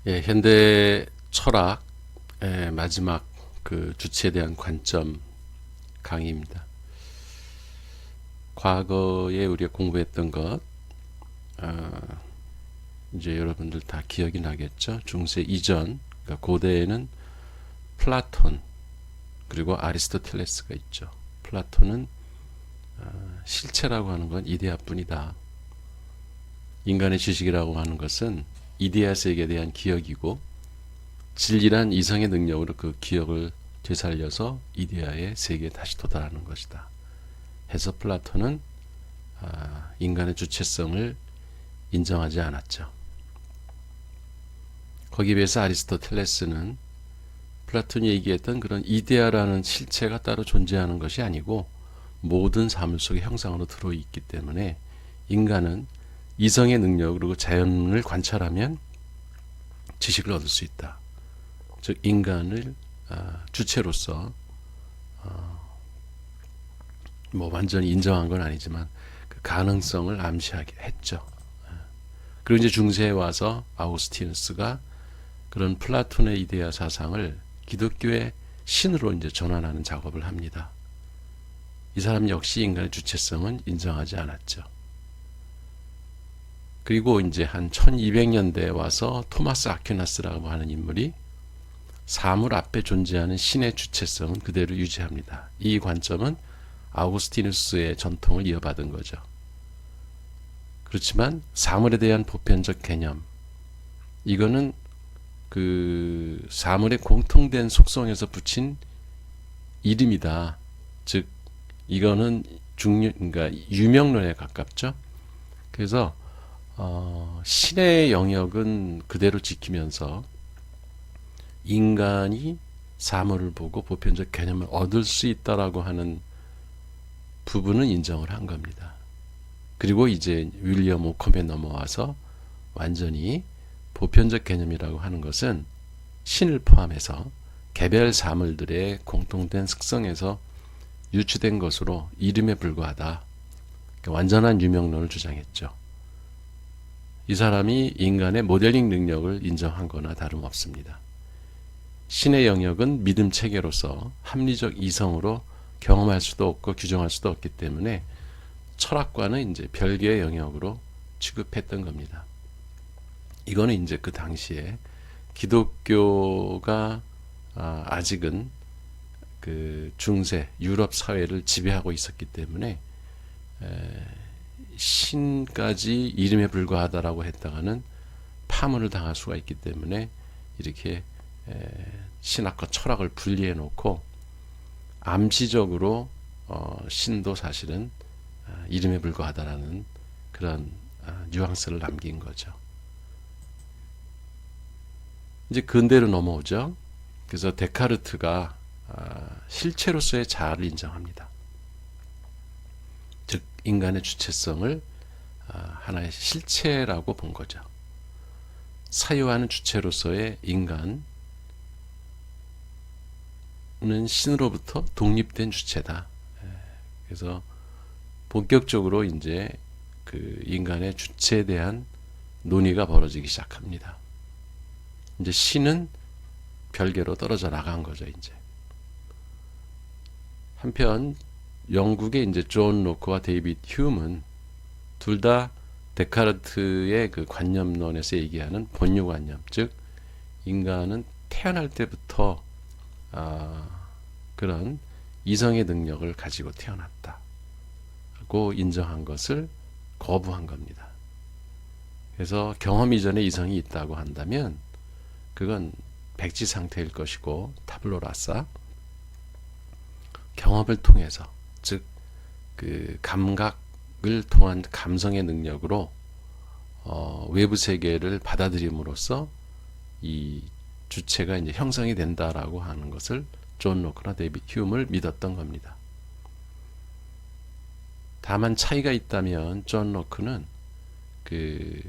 예, 현대 철학의 마지막 그 주체에 대한 관점 강의입니다. 과거에 우리가 공부했던 것, 이제 여러분들 다 기억이 나겠죠? 중세 이전, 그러니까 고대에는 플라톤, 그리고 아리스토텔레스가 있죠. 플라톤은 실체라고 하는 건 이데아뿐이다. 인간의 지식이라고 하는 것은 이데아 세계에 대한 기억이고, 진리란 이성의 능력으로 그 기억을 되살려서 이데아의 세계에 다시 도달하는 것이다. 해서 플라톤은 인간의 주체성을 인정하지 않았죠. 거기에 비해서 아리스토텔레스는 플라톤이 얘기했던 그런 이데아라는 실체가 따로 존재하는 것이 아니고 모든 사물 속의 형상으로 들어있기 때문에 인간은 이성의 능력으로 자연을 관찰하면 지식을 얻을 수 있다. 즉 인간을 주체로서 뭐 완전히 인정한 건 아니지만 그 가능성을 암시하게 했죠. 그리고 이제 중세에 와서 아우구스티누스가 그런 플라톤의 이데아 사상을 기독교의 신으로 이제 전환하는 작업을 합니다. 이 사람 역시 인간의 주체성은 인정하지 않았죠. 그리고 이제 한 1200년대에 와서 토마스 아퀴나스라고 하는 인물이 사물 앞에 존재하는 신의 주체성은 그대로 유지합니다. 이 관점은 아우구스티누스의 전통을 이어받은 거죠. 그렇지만 사물에 대한 보편적 개념, 이거는 그 사물의 공통된 속성에서 붙인 이름이다. 즉 이거는 그러니까 유명론에 가깝죠. 그래서 신의 영역은 그대로 지키면서 인간이 사물을 보고 보편적 개념을 얻을 수 있다라고 하는 부분은 인정을 한 겁니다. 그리고 이제 윌리엄 오컴에 넘어와서 완전히 보편적 개념이라고 하는 것은 신을 포함해서 개별 사물들의 공통된 특성에서 유추된 것으로 이름에 불과하다. 완전한 유명론을 주장했죠. 이 사람이 인간의 모델링 능력을 인정한 거나 다름없습니다. 신의 영역은 믿음 체계로서 합리적 이성으로 경험할 수도 없고 규정할 수도 없기 때문에 철학과는 이제 별개의 영역으로 취급했던 겁니다. 이거는 이제 그 당시에 기독교가 아직은 그 중세 유럽 사회를 지배하고 있었기 때문에 신까지 이름에 불과하다라고 했다가는 파문을 당할 수가 있기 때문에 이렇게 신학과 철학을 분리해 놓고 암시적으로 신도 사실은 이름에 불과하다라는 그런 뉘앙스를 남긴 거죠. 이제 근대로 넘어오죠. 그래서 데카르트가 실체로서의 자아를 인정합니다. 즉 인간의 주체성을 하나의 실체라고 본 거죠. 사유하는 주체로서의 인간은 신으로부터 독립된 주체다. 그래서 본격적으로 이제 그 인간의 주체에 대한 논의가 벌어지기 시작합니다. 이제 신은 별개로 떨어져 나간 거죠, 이제. 한편 영국의 이제 존 로크와 데이비드 휴먼은 둘 다 데카르트의 그 관념론에서 얘기하는 본유관념, 즉 인간은 태어날 때부터 그런 이성의 능력을 가지고 태어났다고 인정한 것을 거부한 겁니다. 그래서 경험 이전에 이성이 있다고 한다면 그건 백지 상태일 것이고 타블로라사 경험을 통해서 즉 그 감각을 통한 감성의 능력으로 외부 세계를 받아들임으로써 이 주체가 이제 형성이 된다라고 하는 것을 존 로크나 데이비드 휴먼을 믿었던 겁니다. 다만 차이가 있다면 존 로크는 그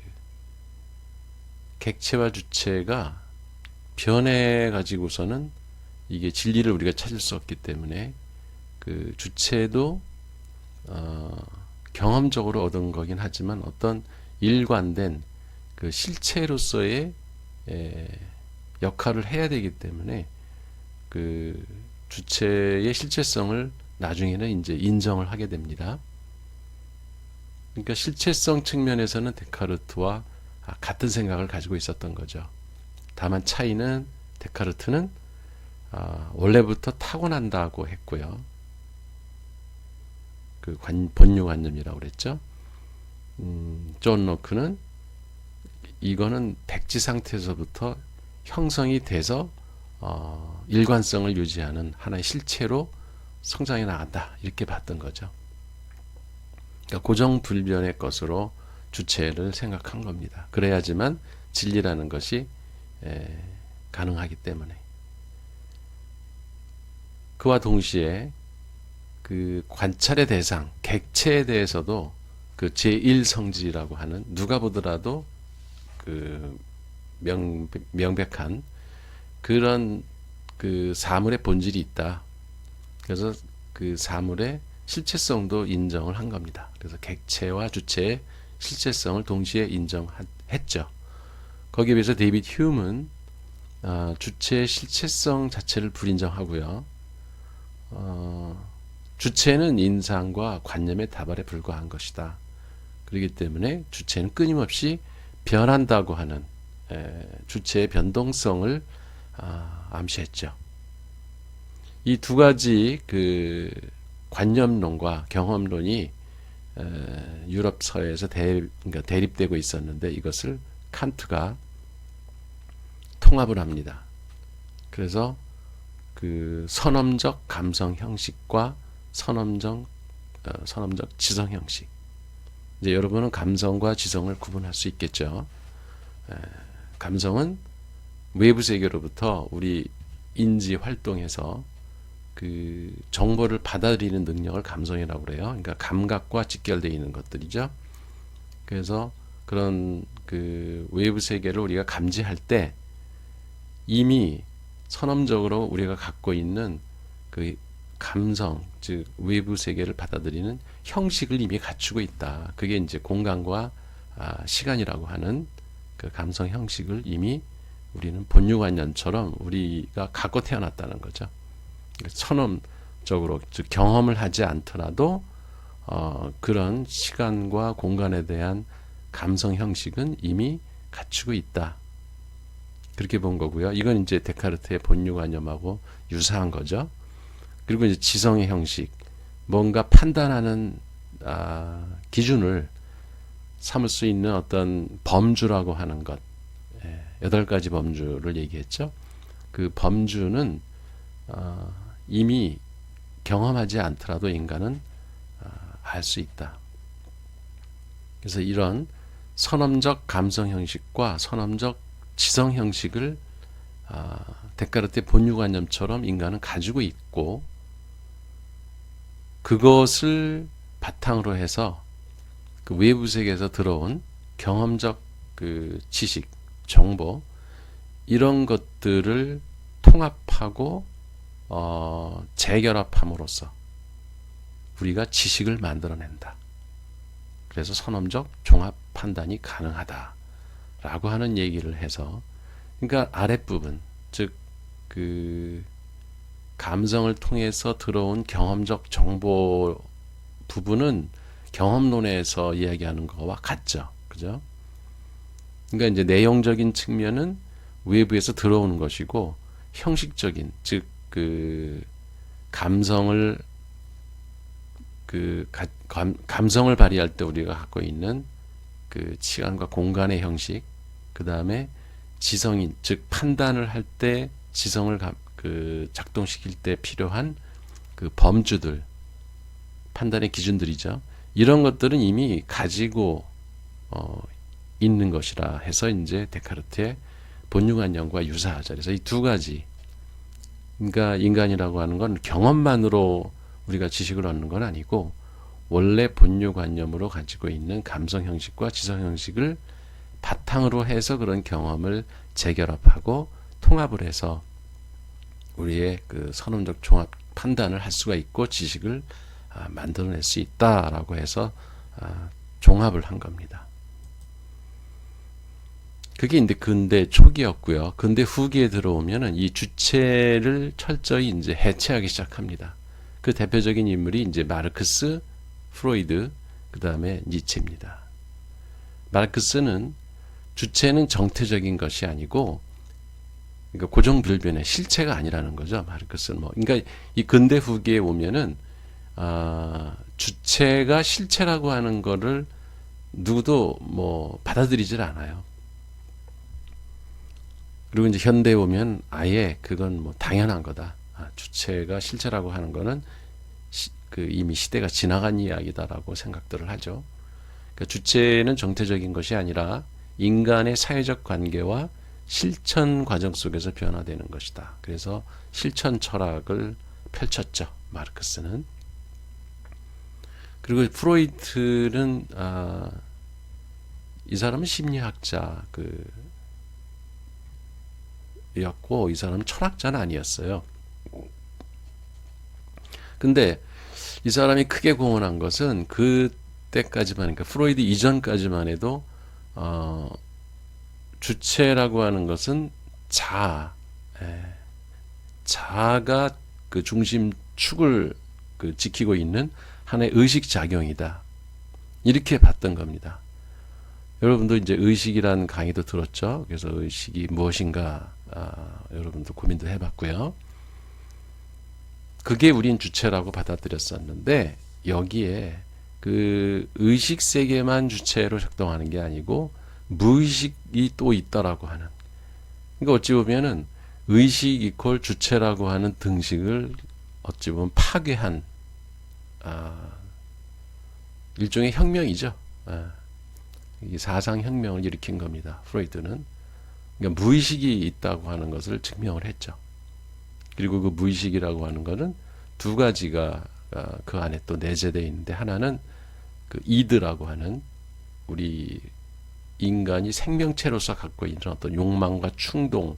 객체와 주체가 변해 가지고서는 이게 진리를 우리가 찾을 수 없기 때문에 그 주체도 경험적으로 얻은 거긴 하지만 어떤 일관된 그 실체로서의 역할을 해야 되기 때문에 그 주체의 실체성을 나중에는 이제 인정을 하게 됩니다. 그러니까 실체성 측면에서는 데카르트와 같은 생각을 가지고 있었던 거죠. 다만 차이는 데카르트는 원래부터 타고난다고 했고요. 그 본유관념이라고 그랬죠. 존 로크는 이거는 백지 상태에서부터 형성이 돼서 일관성을 유지하는 하나의 실체로 성장해 나간다, 이렇게 봤던 거죠. 그러니까 고정불변의 것으로 주체를 생각한 겁니다. 그래야지만 진리라는 것이 가능하기 때문에. 그와 동시에 그 관찰의 대상, 객체에 대해서도 그 제1성지라고 하는, 누가 보더라도 그 명백한 그런 그 사물의 본질이 있다. 그래서 그 사물의 실체성도 인정을 한 겁니다. 그래서 객체와 주체의 실체성을 동시에 인정했죠. 거기에 비해서 데이비드 휴먼은 주체의 실체성 자체를 불인정하고요. 주체는 인상과 관념의 다발에 불과한 것이다. 그렇기 때문에 주체는 끊임없이 변한다고 하는 주체의 변동성을 암시했죠. 이 두 가지 그 관념론과 경험론이 유럽 사회에서 그러니까 대립되고 있었는데, 이것을 칸트가 통합을 합니다. 그래서 그 선험적 감성 형식과 선험적 지성 형식. 이제 여러분은 감성과 지성을 구분할 수 있겠죠. 감성은 외부 세계로부터 우리 인지 활동에서 그 정보를 받아들이는 능력을 감성이라고 그래요. 그러니까 감각과 직결되어 있는 것들이죠. 그래서 그런 그 외부 세계를 우리가 감지할 때 이미 선험적으로 우리가 갖고 있는 그 감성, 즉 외부 세계를 받아들이는 형식을 이미 갖추고 있다. 그게 이제 공간과 시간이라고 하는 그 감성 형식을 이미 우리는 본유관념처럼 우리가 갖고 태어났다는 거죠. 선험적으로, 즉 경험을 하지 않더라도 그런 시간과 공간에 대한 감성 형식은 이미 갖추고 있다. 그렇게 본 거고요. 이건 이제 데카르트의 본유관념하고 유사한 거죠. 그리고 이제 지성의 형식, 뭔가 판단하는 기준을 삼을 수 있는 어떤 범주라고 하는 것, 8가지 범주를 얘기했죠. 그 범주는 이미 경험하지 않더라도 인간은 알 수 있다. 그래서 이런 선험적 감성 형식과 선험적 지성 형식을 데카르트의 본유관념처럼 인간은 가지고 있고, 그것을 바탕으로 해서 그 외부 세계에서 들어온 경험적 그 지식, 정보, 이런 것들을 통합하고 재결합함으로써 우리가 지식을 만들어낸다. 그래서 선험적 종합 판단이 가능하다라고 하는 얘기를 해서, 그러니까 아랫부분, 즉 그 감성을 통해서 들어온 경험적 정보 부분은 경험론에서 이야기하는 거와 같죠. 그죠? 그러니까 이제 내용적인 측면은 외부에서 들어오는 것이고, 형식적인, 즉 그 감성을 감성을 발휘할 때 우리가 갖고 있는 그 시간과 공간의 형식, 그 다음에 지성인, 즉 판단을 할 때 지성을 작동시킬 때 필요한 그 범주들, 판단의 기준들이죠. 이런 것들은 이미 가지고 있는 것이라 해서 이제 데카르트의 본유관념과 유사하죠. 그래서 이 두 가지, 그러니까 인간이라고 하는 건 경험만으로 우리가 지식을 얻는 건 아니고, 원래 본유관념으로 가지고 있는 감성 형식과 지성 형식을 바탕으로 해서 그런 경험을 재결합하고 통합을 해서 우리의 그 선험적 종합 판단을 할 수가 있고 지식을 만들어낼 수 있다라고 해서 종합을 한 겁니다. 그게 이제 근대 초기였고요. 근대 후기에 들어오면은 이 주체를 철저히 이제 해체하기 시작합니다. 그 대표적인 인물이 이제 마르크스, 프로이드, 그 다음에 니체입니다. 마르크스는 주체는 정태적인 것이 아니고, 그러니까 고정불변의 실체가 아니라는 거죠. 마르크스는 그러니까 이 근대 후기에 오면은 주체가 실체라고 하는 거를 누구도 받아들이질 않아요. 그리고 이제 현대에 오면 아예 그건 당연한 거다. 주체가 실체라고 하는 거는 이미 시대가 지나간 이야기다라고 생각들을 하죠. 그러니까 주체는 정태적인 것이 아니라 인간의 사회적 관계와 실천 과정 속에서 변화되는 것이다. 그래서 실천 철학을 펼쳤죠. 마르크스는. 그리고 프로이트는 이 사람은 심리학자 였고, 이 사람은 철학자는 아니었어요. 근데 이 사람이 크게 공헌한 것은 그때까지만, 그러니까 프로이드 이전까지만 해도 주체라고 하는 것은 자아가 그 중심축을 지키고 있는 하나의 의식 작용이다. 이렇게 봤던 겁니다. 여러분도 이제 의식이라는 강의도 들었죠. 그래서 의식이 무엇인가 여러분도 고민도 해봤고요. 그게 우린 주체라고 받아들였었는데, 여기에 그 의식 세계만 주체로 작동하는 게 아니고 무의식이 또 있다라고 하는, 그러니까 어찌 보면은 의식 이퀄 주체라고 하는 등식을 어찌 보면 파괴한 일종의 혁명이죠. 이 사상혁명을 일으킨 겁니다. 프로이드는. 그러니까 무의식이 있다고 하는 것을 증명을 했죠. 그리고 그 무의식이라고 하는 것은 두 가지가 그 안에 또 내재되어 있는데, 하나는 그 이드라고 하는 우리 인간이 생명체로서 갖고 있는 어떤 욕망과 충동,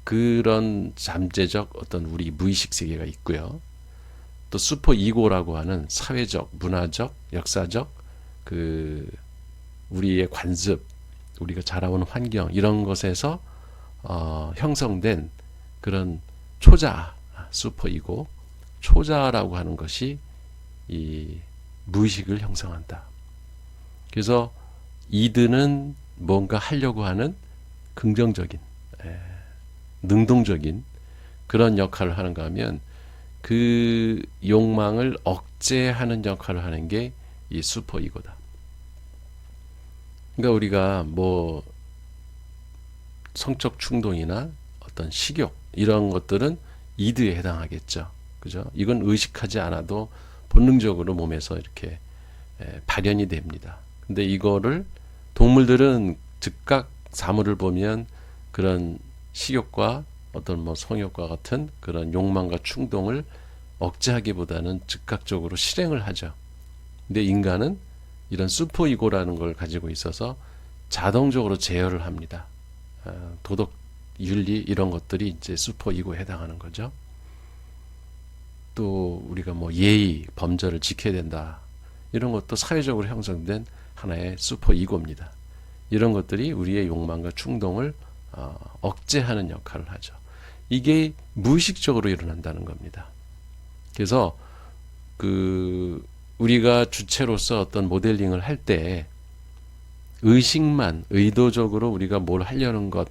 그런 잠재적 어떤 우리 무의식 세계가 있고요. 또 슈퍼 이고라고 하는 사회적, 문화적, 역사적 우리의 관습, 우리가 자라온 환경, 이런 것에서 형성된 그런 초자, 슈퍼 이고, 초자라고 하는 것이 이 무의식을 형성한다. 그래서 이드는 뭔가 하려고 하는 긍정적인, 능동적인 그런 역할을 하는가 하면, 그 욕망을 억제하는 역할을 하는 게 이 슈퍼 이고다. 그러니까 우리가 성적 충동이나 어떤 식욕, 이런 것들은 이드에 해당하겠죠. 그죠? 이건 의식하지 않아도 본능적으로 몸에서 이렇게 발현이 됩니다. 근데 이거를 동물들은 즉각 사물을 보면 그런 식욕과 어떤 성욕과 같은 그런 욕망과 충동을 억제하기보다는 즉각적으로 실행을 하죠. 근데 인간은 이런 슈퍼 이고라는 걸 가지고 있어서 자동적으로 제어를 합니다. 도덕, 윤리, 이런 것들이 이제 슈퍼 이고에 해당하는 거죠. 또 우리가 예의, 범절을 지켜야 된다, 이런 것도 사회적으로 형성된 하나의 슈퍼 이고입니다. 이런 것들이 우리의 욕망과 충동을 억제하는 역할을 하죠. 이게 무의식적으로 일어난다는 겁니다. 그래서 우리가 주체로서 어떤 모델링을 할 때 의식만, 의도적으로 우리가 뭘 하려는 것,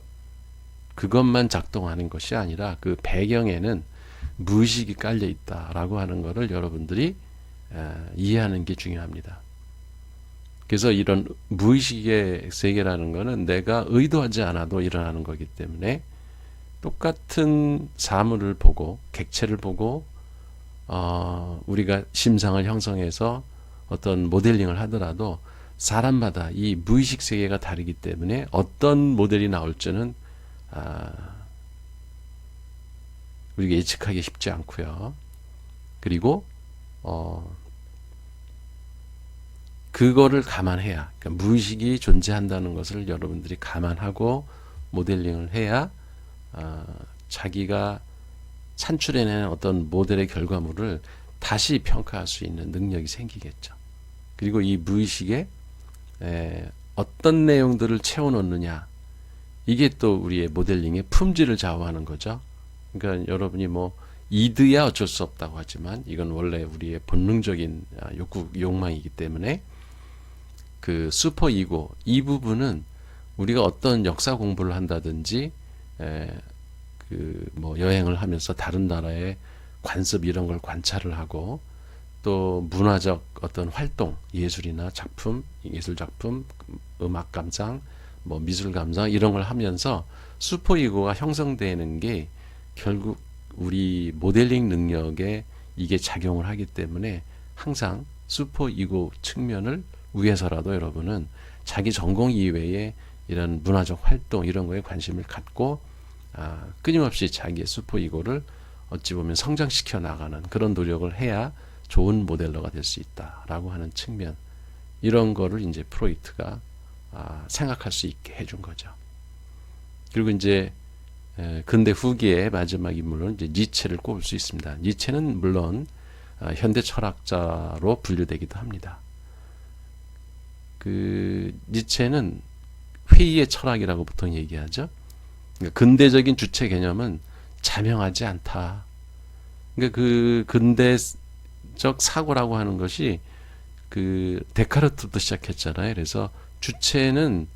그것만 작동하는 것이 아니라 그 배경에는 무의식이 깔려 있다라고 하는 것을 여러분들이 이해하는 게 중요합니다. 그래서 이런 무의식의 세계라는 것은 내가 의도하지 않아도 일어나는 거기 때문에, 똑같은 사물을 보고, 객체를 보고 우리가 심상을 형성해서 어떤 모델링을 하더라도 사람마다 이 무의식 세계가 다르기 때문에 어떤 모델이 나올지는 우리가 예측하기 쉽지 않고요. 그리고 그거를 감안해야, 그러니까 무의식이 존재한다는 것을 여러분들이 감안하고 모델링을 해야 자기가 산출해낸 어떤 모델의 결과물을 다시 평가할 수 있는 능력이 생기겠죠. 그리고 이 무의식에 어떤 내용들을 채워넣느냐, 이게 또 우리의 모델링의 품질을 좌우하는 거죠. 그러니까 여러분이 뭐 이드야 어쩔 수 없다고 하지만 이건 원래 우리의 본능적인 욕망이기 때문에 그 슈퍼 이고, 이 부분은 우리가 어떤 역사 공부를 한다든지 그 뭐 여행을 하면서 다른 나라의 관습 이런 걸 관찰을 하고 또 문화적 어떤 활동, 예술이나 작품, 예술 작품, 음악 감상, 뭐 미술 감상 이런 걸 하면서 슈퍼 이고가 형성되는 게 결국 우리 모델링 능력에 이게 작용을 하기 때문에 항상 슈퍼 이고 측면을 위해서라도 여러분은 자기 전공 이외에 이런 문화적 활동 이런 거에 관심을 갖고 끊임없이 자기의 슈퍼 이고를 어찌 보면 성장시켜 나가는 그런 노력을 해야 좋은 모델러가 될 수 있다라고 하는 측면, 이런 거를 이제 프로이트가 생각할 수 있게 해준 거죠. 그리고 이제 근대 후기의 마지막 인물은 이제 니체를 꼽을 수 있습니다. 니체는 물론 현대 철학자로 분류되기도 합니다. 그 니체는 회의의 철학이라고 보통 얘기하죠. 그러니까 근대적인 주체 개념은 자명하지 않다. 그러니까 그 근대적 사고라고 하는 것이 그 데카르트부터 시작했잖아요. 그래서 주체는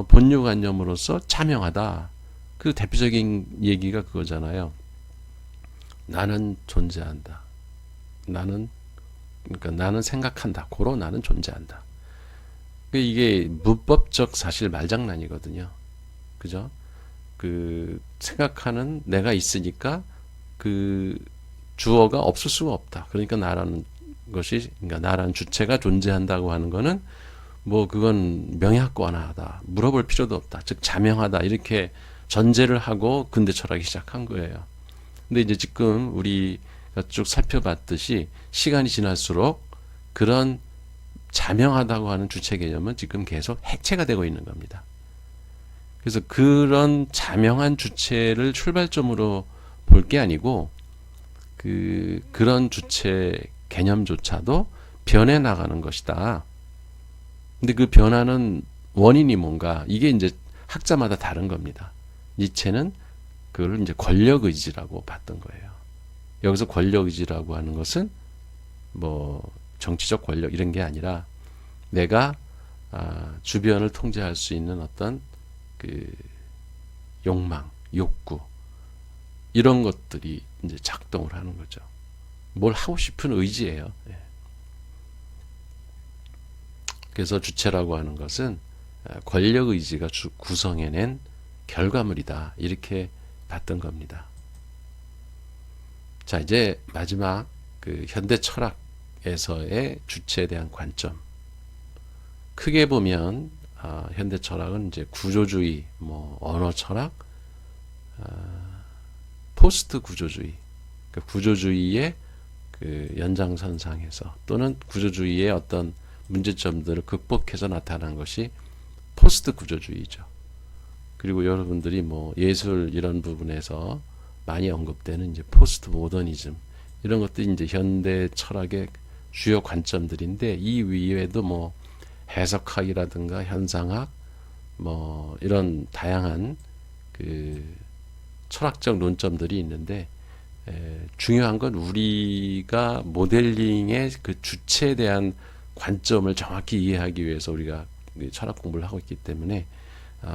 본유관념으로서 자명하다. 그 대표적인 얘기가 그거잖아요. 나는 존재한다. 그러니까 나는 생각한다. 고로 나는 존재한다. 이게 문법적 사실 말장난이거든요. 그죠? 그 생각하는 내가 있으니까 그 주어가 없을 수가 없다. 그러니까 나라는 것이, 그러니까 나라는 주체가 존재한다고 하는 거는 뭐 그건 명약관하다. 물어볼 필요도 없다. 즉 자명하다. 이렇게 전제를 하고 근대 철학이 시작한 거예요. 근데 이제 지금 우리가 쭉 살펴봤듯이 시간이 지날수록 그런 자명하다고 하는 주체 개념은 지금 계속 해체가 되고 있는 겁니다. 그래서 그런 자명한 주체를 출발점으로 볼 게 아니고 그런 주체 개념조차도 변해 나가는 것이다. 근데 그 변화는 원인이 뭔가, 이게 이제 학자마다 다른 겁니다. 니체는 그걸 이제 권력 의지라고 봤던 거예요. 여기서 권력 의지라고 하는 것은 뭐 정치적 권력 이런 게 아니라 내가 주변을 통제할 수 있는 어떤 그 욕망, 욕구 이런 것들이 이제 작동을 하는 거죠. 뭘 하고 싶은 의지예요. 그래서 주체라고 하는 것은 권력 의지가 구성해낸 결과물이다. 이렇게 봤던 겁니다. 자, 이제 마지막 그 현대 철학에서의 주체에 대한 관점. 크게 보면 현대 철학은 이제 구조주의, 뭐 언어 철학, 포스트 구조주의, 그러니까 구조주의의 그 연장선상에서 또는 구조주의의 어떤 문제점들을 극복해서 나타난 것이 포스트 구조주의죠. 그리고 여러분들이 뭐 예술 이런 부분에서 많이 언급되는 이제 포스트 모더니즘 이런 것들이 이제 현대 철학의 주요 관점들인데, 이 위에도 뭐 해석학이라든가 현상학 뭐 이런 다양한 그 철학적 논점들이 있는데, 중요한 건 우리가 모델링의 그 주체에 대한 관점을 정확히 이해하기 위해서 우리가 철학 공부를 하고 있기 때문에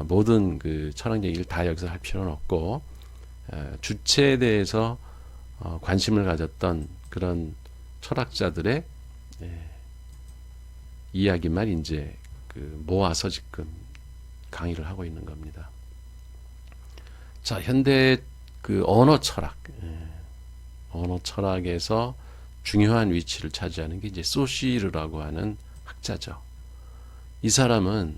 모든 그 철학 얘기를 다 여기서 할 필요는 없고, 주체에 대해서 관심을 가졌던 그런 철학자들의 이야기만 이제 그 모아서 지금 강의를 하고 있는 겁니다. 자, 현대 그 언어 철학, 언어 철학에서 중요한 위치를 차지하는 게 이제 소시르라고 하는 학자죠. 이 사람은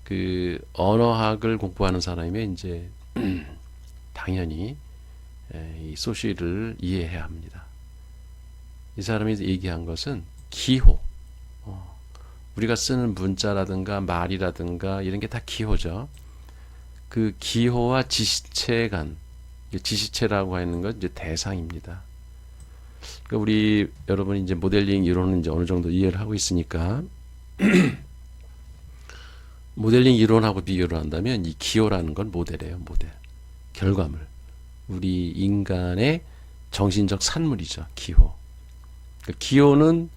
그 언어학을 공부하는 사람이면 이제 당연히 이 소시를 이해해야 합니다. 이 사람이 얘기한 것은 기호, 우리가 쓰는 문자라든가 말이라든가 이런 게 다 기호죠. 그 기호와 지시체 간, 지시체라고 하는 건 이제 대상입니다. 그러니까 우리 여러분이 이제 모델링 이론은 이제 어느 정도 이해를 하고 있으니까 모델링 이론하고 비교를 한다면 이 기호라는 건 모델이에요. 모델. 결과물. 우리 인간의 정신적 산물이죠. 기호. 기호는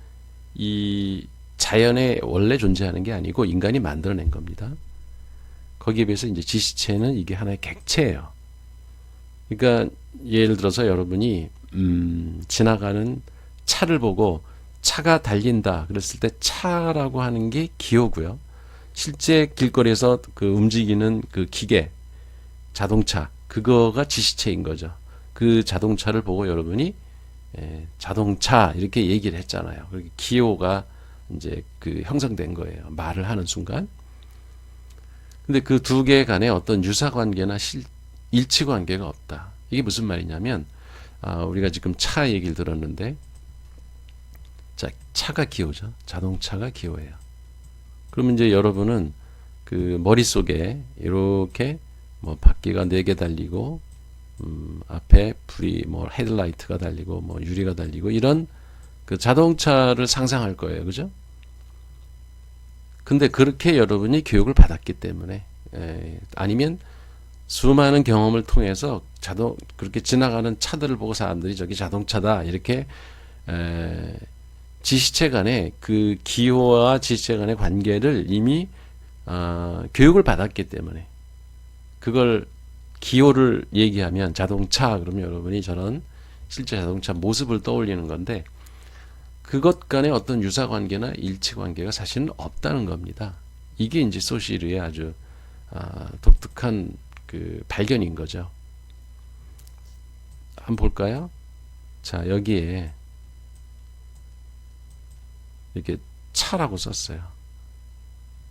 이 자연에 원래 존재하는 게 아니고 인간이 만들어낸 겁니다. 거기에 비해서 이제 지시체는 이게 하나의 객체예요. 그러니까 예를 들어서 여러분이 지나가는 차를 보고 차가 달린다 그랬을 때 차라고 하는 게 기호고요. 실제 길거리에서 그 움직이는 그 기계, 자동차, 그거가 지시체인 거죠. 그 자동차를 보고 여러분이 자동차 이렇게 얘기를 했잖아요. 그렇게 기호가 이제 그 형성된 거예요. 말을 하는 순간. 근데 그 두 개 간에 어떤 유사 관계나 일치 관계가 없다. 이게 무슨 말이냐면, 우리가 지금 차 얘기를 들었는데, 자, 차가 기호죠. 자동차가 기호예요. 그러면 이제 여러분은 그 머릿속에 이렇게 뭐 바퀴가 4개 달리고, 앞에 불이 뭐 헤드라이트가 달리고, 뭐 유리가 달리고, 이런 그 자동차를 상상할 거예요. 그죠? 근데 그렇게 여러분이 교육을 받았기 때문에, 아니면 수많은 경험을 통해서 그렇게 지나가는 차들을 보고 사람들이 저기 자동차다 이렇게 지시체 간의 그 기호와 지시체 간의 관계를 이미 교육을 받았기 때문에, 그걸 기호를 얘기하면 자동차 그러면 여러분이 저런 실제 자동차 모습을 떠올리는 건데, 그것 간의 어떤 유사 관계나 일치 관계가 사실은 없다는 겁니다. 이게 이제 소시르의 아주 독특한 그 발견인 거죠. 한번 볼까요? 자, 여기에 이렇게 차라고 썼어요.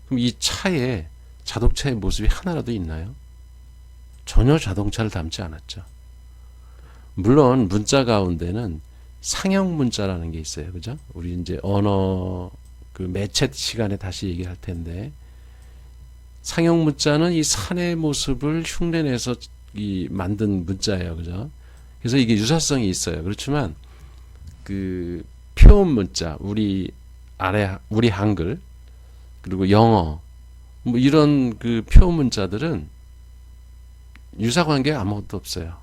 그럼 이 차에 자동차의 모습이 하나라도 있나요? 전혀 자동차를 담지 않았죠. 물론 문자 가운데는 상형 문자라는 게 있어요. 그죠? 우리 이제 언어 그 매체 시간에 다시 얘기할 텐데, 상형 문자는 이 산의 모습을 흉내내서 만든 문자예요. 그죠? 그래서 이게 유사성이 있어요. 그렇지만 그 표음 문자, 우리 한글, 그리고 영어, 뭐 이런 그 표음 문자들은 유사 관계가 아무것도 없어요.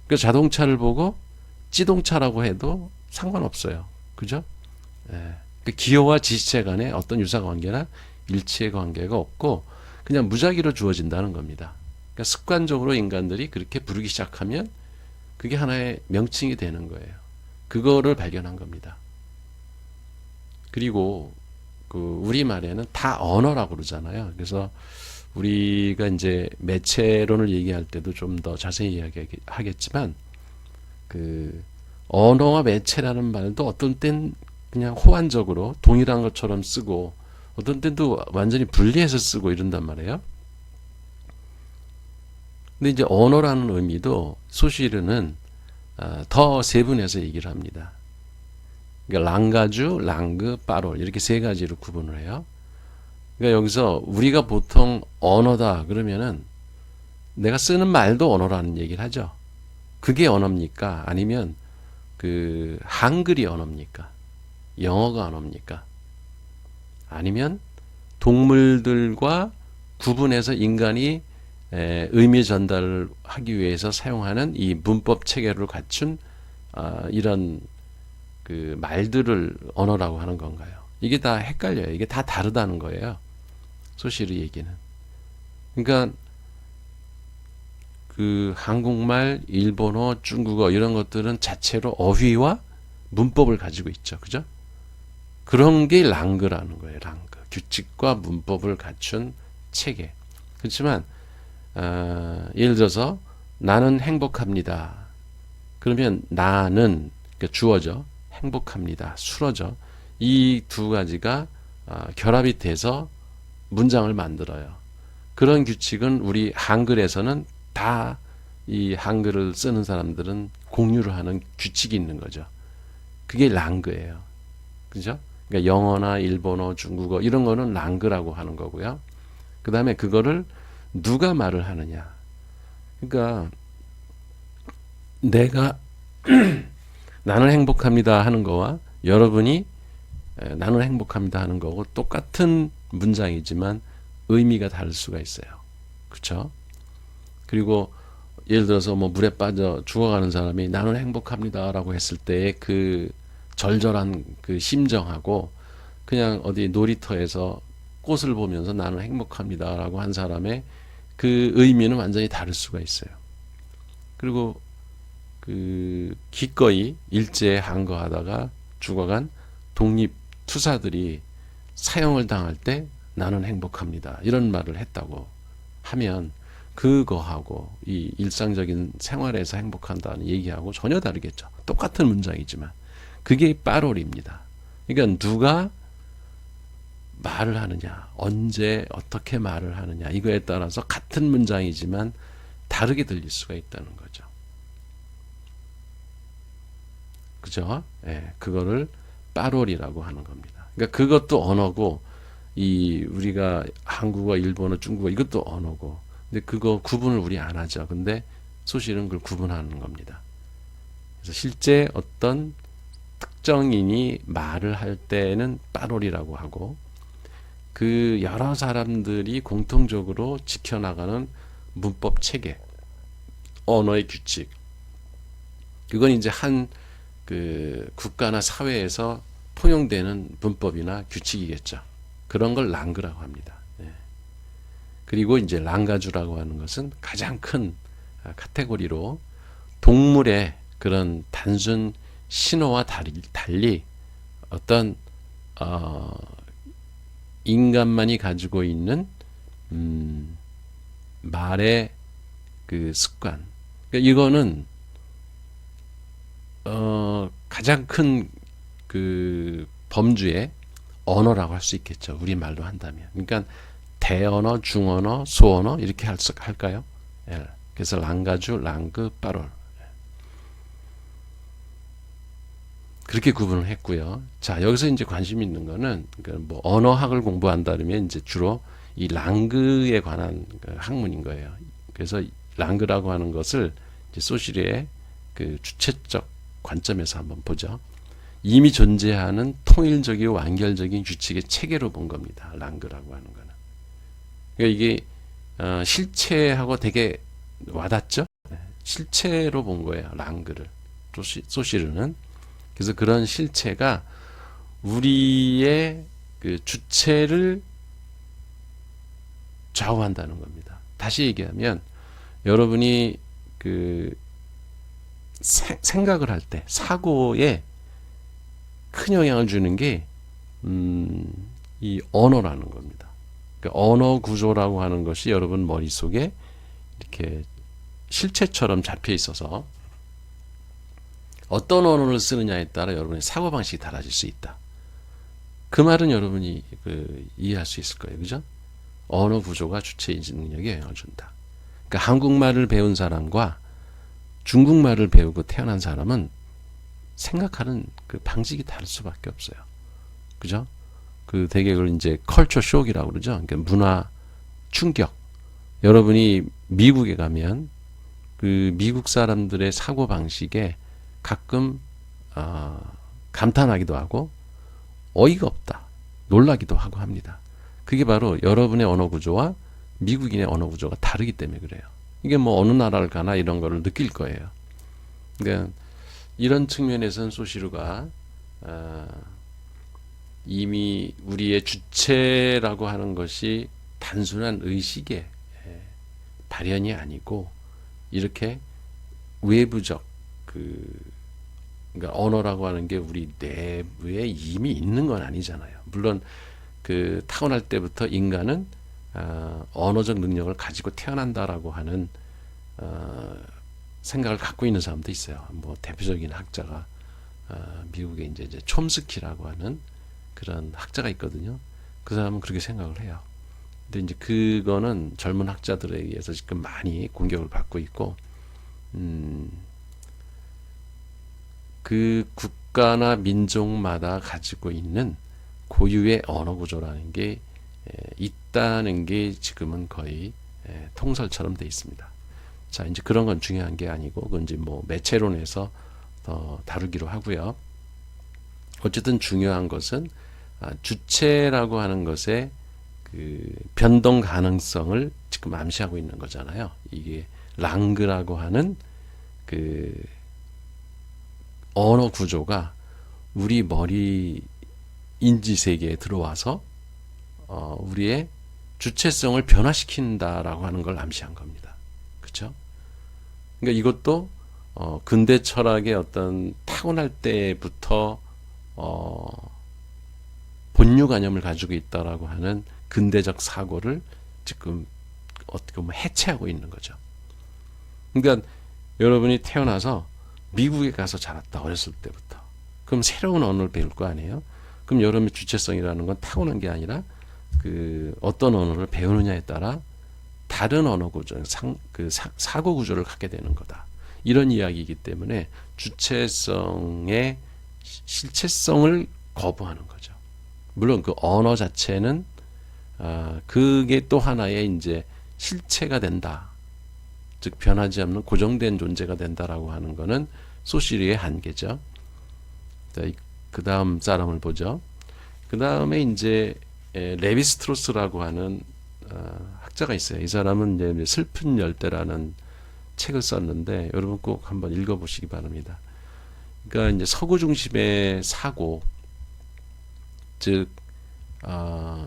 그러니까 자동차를 보고 찌동차라고 해도 상관없어요. 그죠? 그 기호와 지시체 간에 어떤 유사 관계나 일치의 관계가 없고 그냥 무작위로 주어진다는 겁니다. 그러니까 습관적으로 인간들이 그렇게 부르기 시작하면 그게 하나의 명칭이 되는 거예요. 그거를 발견한 겁니다. 그리고 그 우리말에는 다 언어라고 그러잖아요. 그래서 우리가 이제 매체론을 얘기할 때도 좀 더 자세히 이야기하겠지만, 그 언어와 매체라는 말도 어떤 땐 그냥 호환적으로 동일한 것처럼 쓰고, 어떤 때도 완전히 분리해서 쓰고 이런단 말이에요. 근데 이제 언어라는 의미도 소시르는 더 세분해서 얘기를 합니다. 그러니까 랑가주, 랑그, 빠롤 이렇게 세 가지로 구분을 해요. 그러니까 여기서 우리가 보통 언어다 그러면은 내가 쓰는 말도 언어라는 얘기를 하죠. 그게 언어입니까? 아니면 그 한글이 언어입니까? 영어가 언어입니까? 아니면 동물들과 구분해서 인간이 의미 전달을 하기 위해서 사용하는 이 문법 체계를 갖춘 이런 그 말들을 언어라고 하는 건가요? 이게 다 헷갈려요. 이게 다 다르다는 거예요. 소시르 얘기는. 그러니까 그 한국말, 일본어, 중국어 이런 것들은 자체로 어휘와 문법을 가지고 있죠. 그죠? 그런 게 랑그라는 거예요. 랑그. 규칙과 문법을 갖춘 체계. 그렇지만 예를 들어서 나는 행복합니다. 그러면 나는 그러니까 주어죠. 행복합니다. 수어죠. 이 두 가지가 결합이 돼서 문장을 만들어요. 그런 규칙은 우리 한글에서는 다 이 한글을 쓰는 사람들은 공유를 하는 규칙이 있는 거죠. 그게 랑그예요. 그죠? 그러니까 영어나 일본어, 중국어 이런 거는 랑그라고 하는 거고요. 그 다음에 그거를 누가 말을 하느냐. 그러니까 내가 나는 행복합니다 하는 거와 여러분이 나는 행복합니다 하는 거고 똑같은 문장이지만 의미가 다를 수가 있어요. 그렇죠? 그리고 예를 들어서 뭐 물에 빠져 죽어가는 사람이 나는 행복합니다라고 했을 때의 그 절절한 그 심정하고 그냥 어디 놀이터에서 꽃을 보면서 나는 행복합니다라고 한 사람의 그 의미는 완전히 다를 수가 있어요. 그리고 그 기꺼이 일제에 항거하다가 죽어간 독립 투사들이 사형을 당할 때 나는 행복합니다. 이런 말을 했다고 하면 그거하고 이 일상적인 생활에서 행복한다는 얘기하고 전혀 다르겠죠. 똑같은 문장이지만 그게 빠롤입니다. 그러니까 누가 말을 하느냐, 언제 어떻게 말을 하느냐 이거에 따라서 같은 문장이지만 다르게 들릴 수가 있다는 거죠. 그죠? 예, 그거를 빠롤이라고 하는 겁니다. 그러니까 그것도 언어고 이 우리가 한국어, 일본어, 중국어 이것도 언어고 근데 그거 구분을 우리 안 하죠. 근데 소실은 그걸 구분하는 겁니다. 그래서 실제 어떤 특정인이 말을 할 때는 빠롤이라고 하고 그 여러 사람들이 공통적으로 지켜나가는 문법 체계, 언어의 규칙 그건 이제 한 그 국가나 사회에서 통용되는 문법이나 규칙이겠죠. 그런 걸 랑그라고 합니다. 예. 그리고 이제 랑가주라고 하는 것은 가장 큰 카테고리로 동물의 그런 단순 신호와 달리 어떤 인간만이 가지고 있는 말의 그 습관. 그러니까 이거는 가장 큰 그 범주의 언어라고 할 수 있겠죠. 우리말로 한다면. 그러니까 대언어, 중언어, 소언어 이렇게 할까요? 예. 그래서 랑가주, 랑그, 빠롤 그렇게 구분을 했고요. 자, 여기서 이제 관심 있는 거는 그러니까 뭐 언어학을 공부한다면 이제 주로 이 랑그에 관한 그 학문인 거예요. 그래서 랑그라고 하는 것을 이제 소시리의 그 주체적 관점에서 한번 보죠. 이미 존재하는 통일적이고 완결적인 규칙의 체계로 본 겁니다. 랑그라고 하는 거는. 그러니까 이게 실체하고 되게 와닿죠. 실체로 본 거예요. 랑그를. 소시르는. 그래서 그런 실체가 우리의 그 주체를 좌우한다는 겁니다. 다시 얘기하면 여러분이 그 생각을 할 때 사고에 큰 영향을 주는 게 이 언어라는 겁니다. 그러니까 언어 구조라고 하는 것이 여러분 머릿속에 이렇게 실체처럼 잡혀 있어서 어떤 언어를 쓰느냐에 따라 여러분의 사고방식이 달라질 수 있다. 그 말은 여러분이 이해할 수 있을 거예요. 그죠? 언어 구조가 주체 인지 능력에 영향을 준다. 그러니까 한국말을 배운 사람과 중국말을 배우고 태어난 사람은 생각하는 그 방식이 다를 수밖에 없어요. 그죠? 그 되게 그걸 이제 컬처 쇼크라고 그러죠. 그러니까 문화 충격. 여러분이 미국에 가면 그 미국 사람들의 사고 방식에 가끔 감탄하기도 하고 어이가 없다, 놀라기도 하고 합니다. 그게 바로 여러분의 언어 구조와 미국인의 언어 구조가 다르기 때문에 그래요. 이게 뭐 어느 나라를 가나 이런 거를 느낄 거예요. 그러니까 이런 측면에서는 소시루가 이미 우리의 주체라고 하는 것이 단순한 의식의 발현이 아니고 이렇게 외부적 그러니까 언어라고 하는 게 우리 내부에 이미 있는 건 아니잖아요. 물론 그 타고날 때부터 인간은 언어적 능력을 가지고 태어난다라고 하는 생각을 갖고 있는 사람도 있어요. 뭐 대표적인 학자가 미국에 이제 촘스키라고 하는 그런 학자가 있거든요. 그 사람은 그렇게 생각을 해요. 근데 이제 그거는 젊은 학자들에 의해서 지금 많이 공격을 받고 있고, 그 국가나 민족마다 가지고 있는 고유의 언어 구조라는 게 있다는 게 지금은 거의 통설처럼 돼 있습니다. 자, 이제 그런 건 중요한 게 아니고, 그건 이제 뭐 매체론에서 더 다루기로 하고요. 어쨌든 중요한 것은 주체라고 하는 것의 그 변동 가능성을 지금 암시하고 있는 거잖아요. 이게 랑그라고 하는 그 언어 구조가 우리 머리 인지 세계에 들어와서 우리의 주체성을 변화시킨다라고 하는 걸 암시한 겁니다. 그렇죠? 그러니까 이것도 근대 철학의 어떤 타고날 때부터 본유관념을 가지고 있다라고 하는 근대적 사고를 지금 어떻게 보면 해체하고 있는 거죠. 그러니까 여러분이 태어나서 미국에 가서 자랐다, 어렸을 때부터. 그럼 새로운 언어를 배울 거 아니에요? 그럼 여러분의 주체성이라는 건 타고난 게 아니라 그 어떤 언어를 배우느냐에 따라 다른 언어 구조, 사고 구조를 갖게 되는 거다. 이런 이야기이기 때문에 주체성의 실체성을 거부하는 거죠. 물론 그 언어 자체는 그게 또 하나의 이제 실체가 된다. 즉 변하지 않는 고정된 존재가 된다라고 하는 거는 소시리의 한계죠. 그 다음 사람을 보죠. 그 다음에 이제 레비스트로스라고 하는 학자가 있어요. 이 사람은 이제 슬픈 열대라는 책을 썼는데 여러분 꼭 한번 읽어보시기 바랍니다. 그러니까 이제 서구 중심의 사고, 즉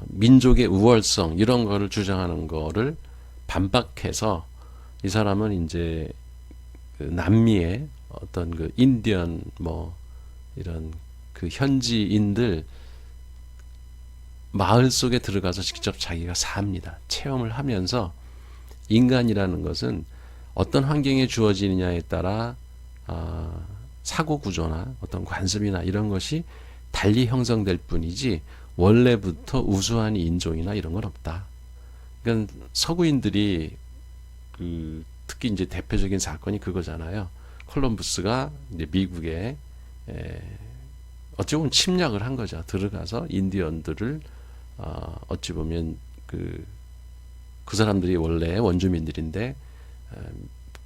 민족의 우월성 이런 거를 주장하는 거를 반박해서 이 사람은 이제 그 남미의 어떤 그 인디언 뭐 이런 그 현지인들 마을 속에 들어가서 직접 자기가 삽니다. 체험을 하면서 인간이라는 것은 어떤 환경에 주어지느냐에 따라 사고 구조나 어떤 관습이나 이런 것이 달리 형성될 뿐이지 원래부터 우수한 인종이나 이런 건 없다. 그러니까 서구인들이 특히 이제 대표적인 사건이 그거잖아요. 콜럼부스가 이제 미국에 어찌 보면 침략을 한 거죠. 들어가서 인디언들을 어찌 보면 그 사람들이 원래 원주민들인데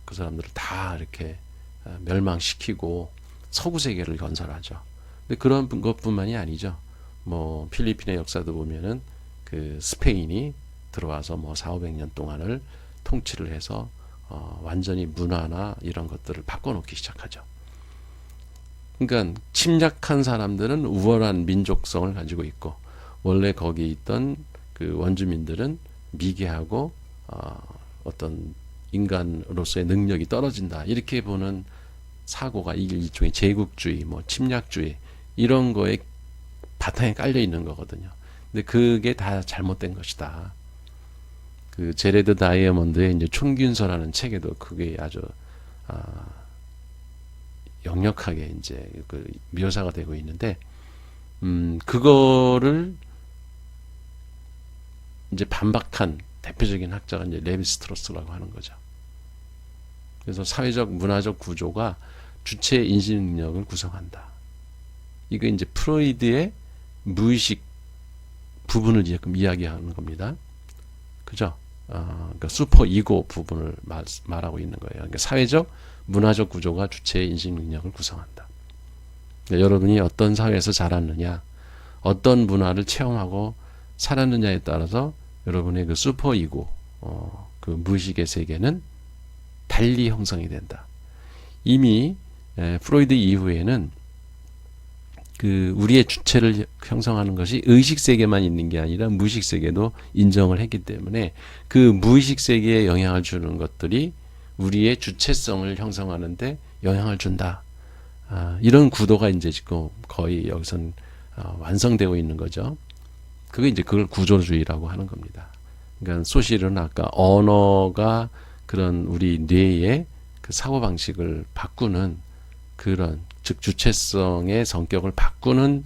그 사람들을 다 이렇게 멸망시키고 서구 세계를 건설하죠. 근데 그런 것뿐만이 아니죠. 뭐 필리핀의 역사도 보면은 그 스페인이 들어와서 뭐 4,500년 동안을 통치를 해서 완전히 문화나 이런 것들을 바꿔놓기 시작하죠. 그러니까 침략한 사람들은 우월한 민족성을 가지고 있고 원래 거기 있던 그 원주민들은 미개하고 어떤 인간으로서의 능력이 떨어진다. 이렇게 보는 사고가 이게 일종의 제국주의, 뭐 침략주의 이런 거에 바탕에 깔려 있는 거거든요. 근데 그게 다 잘못된 것이다. 그 제레드 다이아몬드의 이제 총균서라는 책에도 그게 아주 역력하게 이제 그 묘사가 되고 있는데, 그거를 이제 반박한 대표적인 학자가 이제 레비스트로스라고 하는 거죠. 그래서 사회적 문화적 구조가 주체의 인식 능력을 구성한다. 이거 이제 프로이드의 무의식 부분을 지금 이야기하는 겁니다. 그죠? 그러니까 슈퍼 이고 부분을 말하고 있는 거예요. 그러니까 사회적 문화적 구조가 주체의 인식 능력을 구성한다. 그러니까 여러분이 어떤 사회에서 자랐느냐, 어떤 문화를 체험하고 살았느냐에 따라서 여러분의 그 슈퍼 이고, 그 무의식의 세계는 달리 형성이 된다. 이미 프로이드 이후에는 그 우리의 주체를 형성하는 것이 의식 세계만 있는 게 아니라 무의식 세계도 인정을 했기 때문에 그 무의식 세계에 영향을 주는 것들이 우리의 주체성을 형성하는데 영향을 준다. 이런 구도가 이제 지금 거의 여기선 완성되고 있는 거죠. 그게 이제 그걸 구조주의라고 하는 겁니다. 그러니까 소실은 아까 언어가 그런 우리 뇌의 그 사고 방식을 바꾸는 그런 즉 주체성의 성격을 바꾸는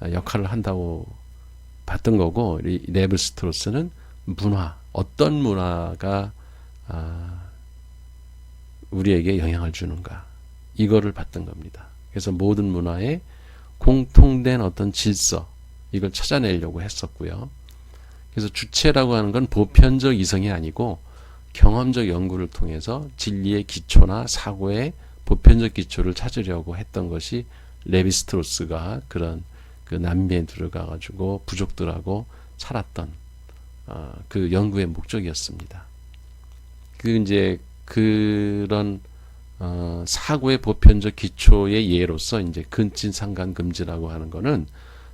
역할을 한다고 봤던 거고, 레비스트로스는 문화, 어떤 문화가 우리에게 영향을 주는가 이거를 봤던 겁니다. 그래서 모든 문화에 공통된 어떤 질서 이걸 찾아내려고 했었고요. 그래서 주체라고 하는 건 보편적 이성이 아니고 경험적 연구를 통해서 진리의 기초나 사고의 보편적 기초를 찾으려고 했던 것이 레비스트로스가 그런 그 남미에 들어가 가지고 부족들하고 살았던 그 연구의 목적이었습니다. 그 이제 그런 사고의 보편적 기초의 예로서 이제 근친상간금지라고 하는 거는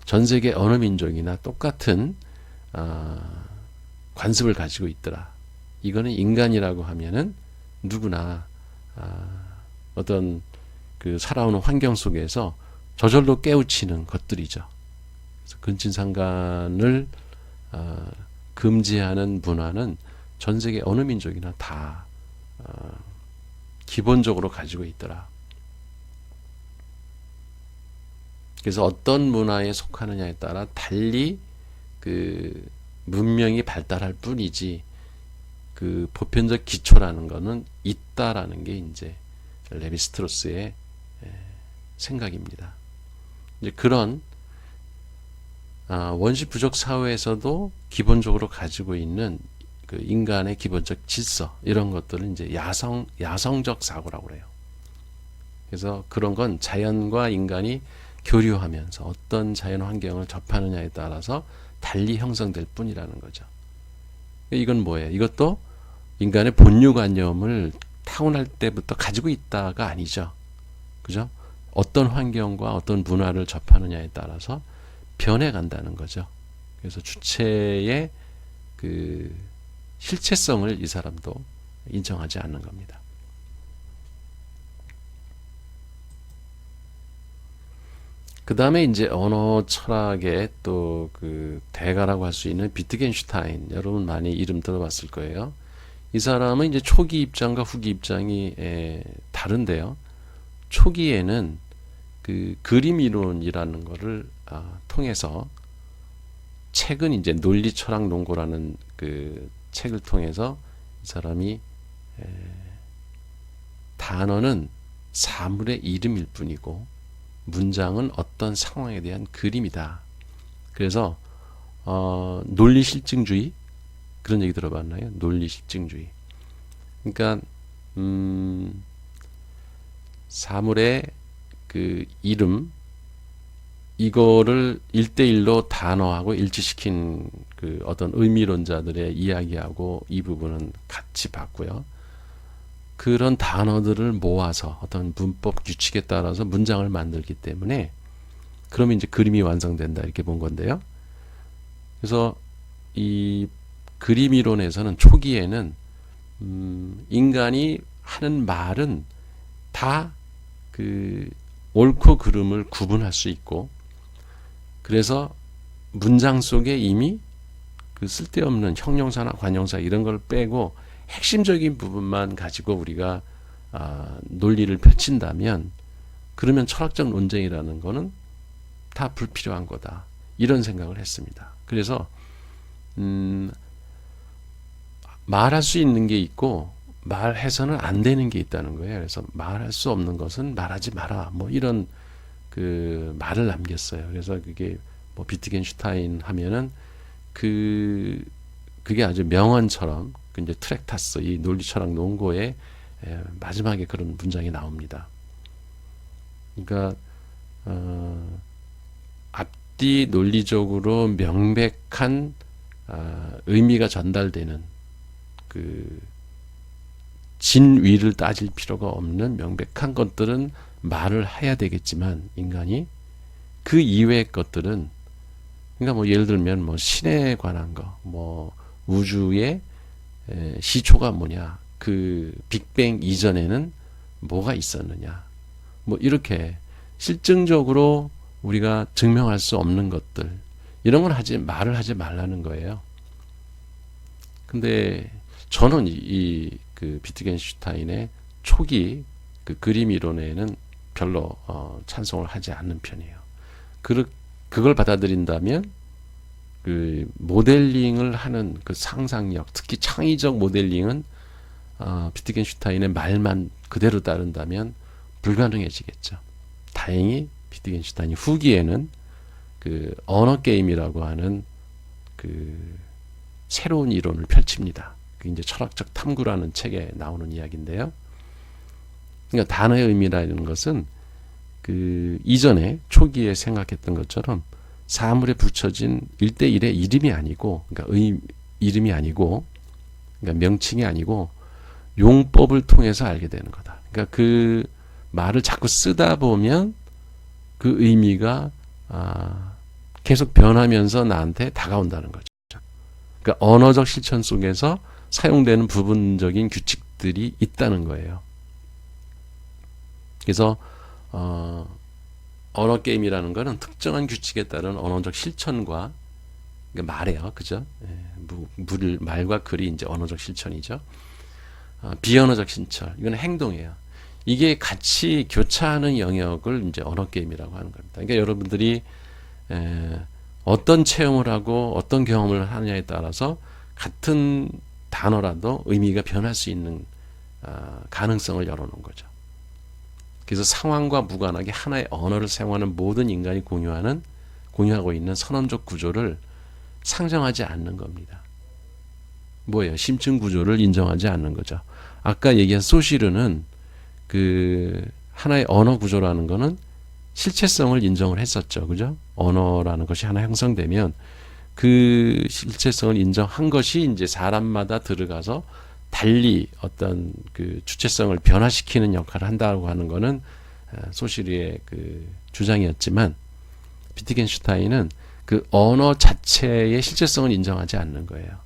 전 세계 어느 민족이나 똑같은 관습을 가지고 있더라. 이거는 인간이라고 하면은 누구나 어떤 그 살아오는 환경 속에서 저절로 깨우치는 것들이죠. 그래서 근친상간을 금지하는 문화는 전 세계 어느 민족이나 다 기본적으로 가지고 있더라. 그래서 어떤 문화에 속하느냐에 따라 달리 그 문명이 발달할 뿐이지 그 보편적 기초라는 거는 있다라는 게 이제 레비스트로스의 생각입니다. 이제 그런 원시 부족 사회에서도 기본적으로 가지고 있는 그 인간의 기본적 질서 이런 것들은 이제 야성적 사고라고 그래요. 그래서 그런 건 자연과 인간이 교류하면서 어떤 자연 환경을 접하느냐에 따라서 달리 형성될 뿐이라는 거죠. 이건 뭐예요? 이것도 인간의 본유관념을 타고날 때부터 가지고 있다가 아니죠. 그죠? 어떤 환경과 어떤 문화를 접하느냐에 따라서 변해간다는 거죠. 그래서 주체의 그 실체성을 이 사람도 인정하지 않는 겁니다. 그 다음에 이제 언어 철학의 또 그 대가라고 할 수 있는 비트겐슈타인, 여러분 많이 이름 들어봤을 거예요. 이 사람은 이제 초기 입장과 후기 입장이 다른데요. 초기에는 그 그림 이론이라는 거를 통해서, 책은 이제 논리 철학 논고라는 그 책을 통해서 이 사람이 단어는 사물의 이름일 뿐이고 문장은 어떤 상황에 대한 그림이다. 그래서 논리 실증주의, 그런 얘기 들어봤나요? 논리 실증주의. 그러니까 사물의 그 이름, 이거를 1대1로 단어하고 일치시킨 그 어떤 의미론자들의 이야기하고 이 부분은 같이 봤고요. 그런 단어들을 모아서 어떤 문법 규칙에 따라서 문장을 만들기 때문에 그러면 이제 그림이 완성된다, 이렇게 본 건데요. 그래서 이 그림 이론에서는 초기에는 인간이 하는 말은 다 그 옳고 그름을 구분할 수 있고, 그래서 문장 속에 이미 그 쓸데없는 형용사나 관용사 이런 걸 빼고 핵심적인 부분만 가지고 우리가 논리를 펼친다면, 그러면 철학적 논쟁이라는 거는 다 불필요한 거다, 이런 생각을 했습니다. 그래서 말할 수 있는 게 있고 말해서는 안 되는 게 있다는 거예요. 그래서 말할 수 없는 것은 말하지 마라, 뭐 이런 그 말을 남겼어요. 그래서 그게 뭐 비트겐슈타인 하면은 그게 아주 명언처럼 그 이제 트랙타스, 이 논리철학 논고의 마지막에 그런 문장이 나옵니다. 그러니까 앞뒤 논리적으로 명백한 의미가 전달되는 그 진위를 따질 필요가 없는 명백한 것들은 말을 해야 되겠지만, 인간이 그 이외의 것들은, 그러니까 뭐 예를 들면 뭐 신에 관한 거, 뭐 우주의 시초가 뭐냐, 그 빅뱅 이전에는 뭐가 있었느냐, 뭐 이렇게 실증적으로 우리가 증명할 수 없는 것들, 이런 건 말을 하지 말라는 거예요. 근데 저는 그 비트겐슈타인의 초기 그 그림 이론에는 별로 찬성을 하지 않는 편이에요. 그걸 받아들인다면 그 모델링을 하는 그 상상력, 특히 창의적 모델링은 비트겐슈타인의 말만 그대로 따른다면 불가능해지겠죠. 다행히 비트겐슈타인이 후기에는 그 언어 게임이라고 하는 그 새로운 이론을 펼칩니다. 그게 이제 철학적 탐구라는 책에 나오는 이야기인데요. 그러니까 단어의 의미라는 것은 그 이전에 초기에 생각했던 것처럼 사물에 붙여진 1대1의 이름이 아니고, 그러니까 이름이 아니고, 그러니까 명칭이 아니고 용법을 통해서 알게 되는 거다. 그러니까 그 말을 자꾸 쓰다 보면 그 의미가 계속 변하면서 나한테 다가온다는 거죠. 그러니까 언어적 실천 속에서 사용되는 부분적인 규칙들이 있다는 거예요. 그래서 언어 게임이라는 것은 특정한 규칙에 따른 언어적 실천과, 그러니까 말이에요, 그죠? 말과 글이 이제 언어적 실천이죠. 비언어적 실천, 이건 행동이에요. 이게 같이 교차하는 영역을 이제 언어 게임이라고 하는 겁니다. 그러니까 여러분들이 어떤 체험을 하고 어떤 경험을 하느냐에 따라서 같은 단어라도 의미가 변할 수 있는 가능성을 열어놓은 거죠. 그래서 상황과 무관하게 하나의 언어를 사용하는 모든 인간이 공유하고 있는 선언적 구조를 상정하지 않는 겁니다. 뭐예요? 심층 구조를 인정하지 않는 거죠. 아까 얘기한 소시르는 그 하나의 언어 구조라는 거는 실체성을 인정을 했었죠. 그죠? 언어라는 것이 하나 형성되면 그 실체성을 인정한 것이 이제 사람마다 들어가서 달리 어떤 그 주체성을 변화시키는 역할을 한다고 하는 거는 소시르의 그 주장이었지만, 비트겐슈타인은 그 언어 자체의 실체성을 인정하지 않는 거예요.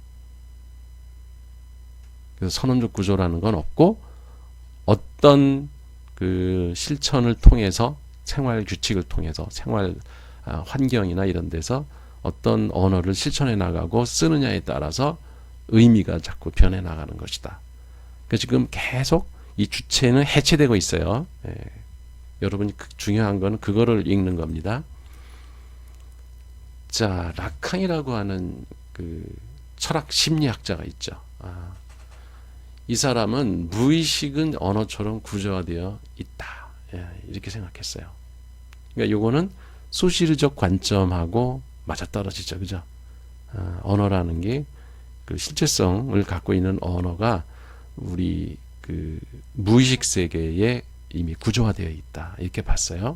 그래서 선언적 구조라는 건 없고, 어떤 그 실천을 통해서, 생활 규칙을 통해서, 생활 환경이나 이런 데서 어떤 언어를 실천해 나가고 쓰느냐에 따라서 의미가 자꾸 변해 나가는 것이다. 그래서 지금 계속 이 주체는 해체되고 있어요. 여러분이 중요한 건 그거를 읽는 겁니다. 자, 라칸이라고 하는 그 철학 심리학자가 있죠. 이 사람은 무의식은 언어처럼 구조화되어 있다. 이렇게 생각했어요. 그러니까 요거는 소시르적 관점하고 맞아떨어지죠. 그죠? 언어라는 게 그 실체성을 갖고 있는 언어가 우리 그 무의식 세계에 이미 구조화되어 있다. 이렇게 봤어요.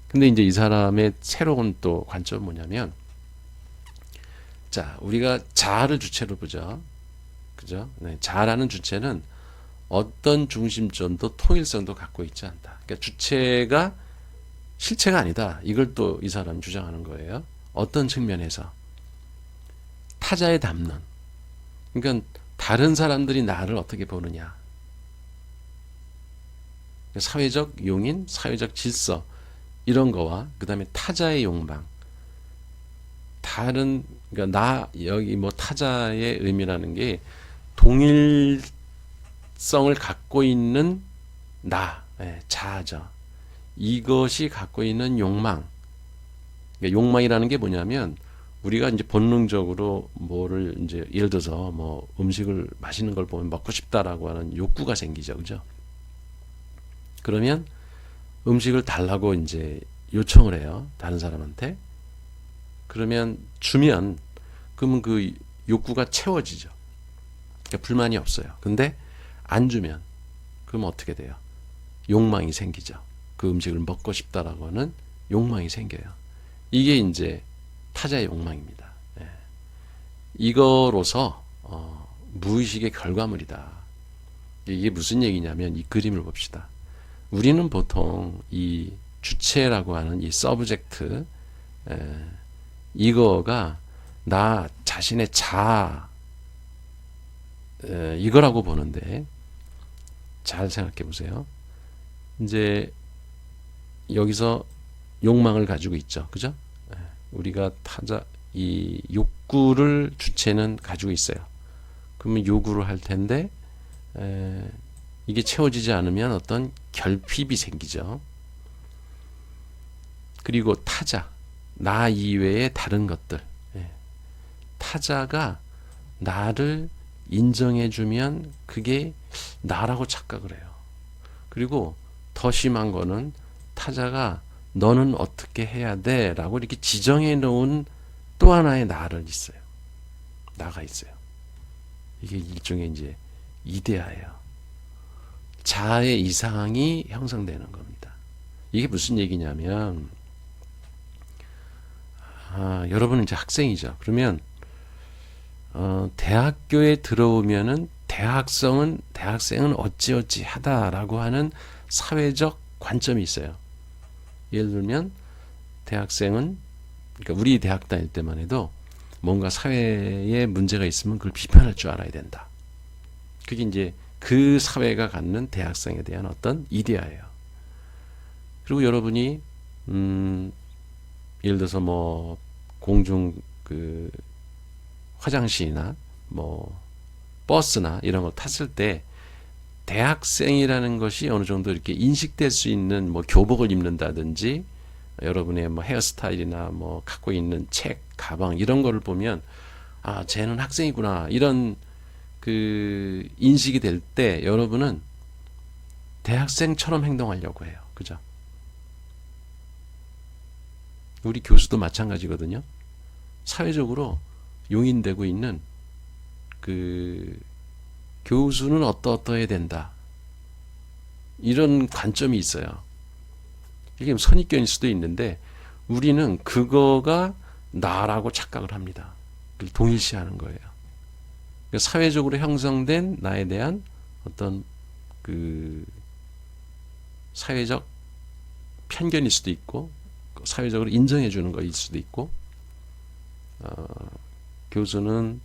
근데 이제 이 사람의 새로운 또 관점은 뭐냐면, 자, 우리가 자아를 주체로 보죠. 그죠? 네, 자아라는 주체는 어떤 중심점도 통일성도 갖고 있지 않다. 그러니까 주체가 실체가 아니다. 이걸 또 이 사람이 주장하는 거예요. 어떤 측면에서? 타자의 담론. 그러니까 다른 사람들이 나를 어떻게 보느냐. 사회적 용인, 사회적 질서, 이런 거와 그 다음에 타자의 욕망. 그러니까 여기 뭐 타자의 의미라는 게 동일성을 갖고 있는 자아죠. 이것이 갖고 있는 욕망. 그러니까 욕망이라는 게 뭐냐면, 우리가 이제 본능적으로 뭐를 이제 예를 들어서 뭐 음식을 맛있는 걸 보면 먹고 싶다라고 하는 욕구가 생기죠. 그죠? 그러면 음식을 달라고 이제 요청을 해요. 다른 사람한테. 그러면 주면, 그러면 그 욕구가 채워지죠. 그러니까 불만이 없어요. 근데 안 주면, 그러면 어떻게 돼요? 욕망이 생기죠. 그 음식을 먹고 싶다라고 하는 욕망이 생겨요. 이게 이제 타자의 욕망입니다. 이거로서 무의식의 결과물이다. 이게 무슨 얘기냐면, 이 그림을 봅시다. 우리는 보통 이 주체라고 하는 이 서브젝트, 이거가 나 자신의 자아, 이거라고 보는데, 잘 생각해 보세요. 이제 여기서 욕망을 가지고 있죠. 그죠? 우리가 이 욕구를 주체는 가지고 있어요. 그러면 요구를 할 텐데, 이게 채워지지 않으면 어떤 결핍이 생기죠. 그리고 타자, 나 이외의 다른 것들. 타자가 나를 인정해주면 그게 나라고 착각을 해요. 그리고 더 심한 거는, 타자가 너는 어떻게 해야 돼? 라고 이렇게 지정해 놓은 또 하나의 나가 있어요. 이게 일종의 이제 이데아예요. 자아의 이상이 형성되는 겁니다. 이게 무슨 얘기냐면, 여러분은 이제 학생이죠. 그러면 대학교에 들어오면은 대학생은 어찌어찌 하다라고 하는 사회적 관점이 있어요. 예를 들면 대학생은, 그러니까 우리 대학 다닐 때만 해도 뭔가 사회에 문제가 있으면 그걸 비판할 줄 알아야 된다. 그게 이제 그 사회가 갖는 대학생에 대한 어떤 이데아예요. 그리고 여러분이 예를 들어서 뭐 공중 그 화장실이나 뭐 버스나 이런 거 탔을 때 대학생이라는 것이 어느 정도 이렇게 인식될 수 있는 뭐 교복을 입는다든지 여러분의 뭐 헤어스타일이나 뭐 갖고 있는 책, 가방 이런 거를 보면 아, 쟤는 학생이구나 이런 그 인식이 될 때 여러분은 대학생처럼 행동하려고 해요. 그죠? 우리 교수도 마찬가지거든요. 사회적으로 용인되고 있는 그 교수는 어떠어떠해야 된다. 이런 관점이 있어요. 이게 선입견일 수도 있는데 우리는 그거가 나라고 착각을 합니다. 그걸 동일시하는 거예요. 그러니까 사회적으로 형성된 나에 대한 어떤 그 사회적 편견일 수도 있고 사회적으로 인정해 주는 거일 수도 있고 교수는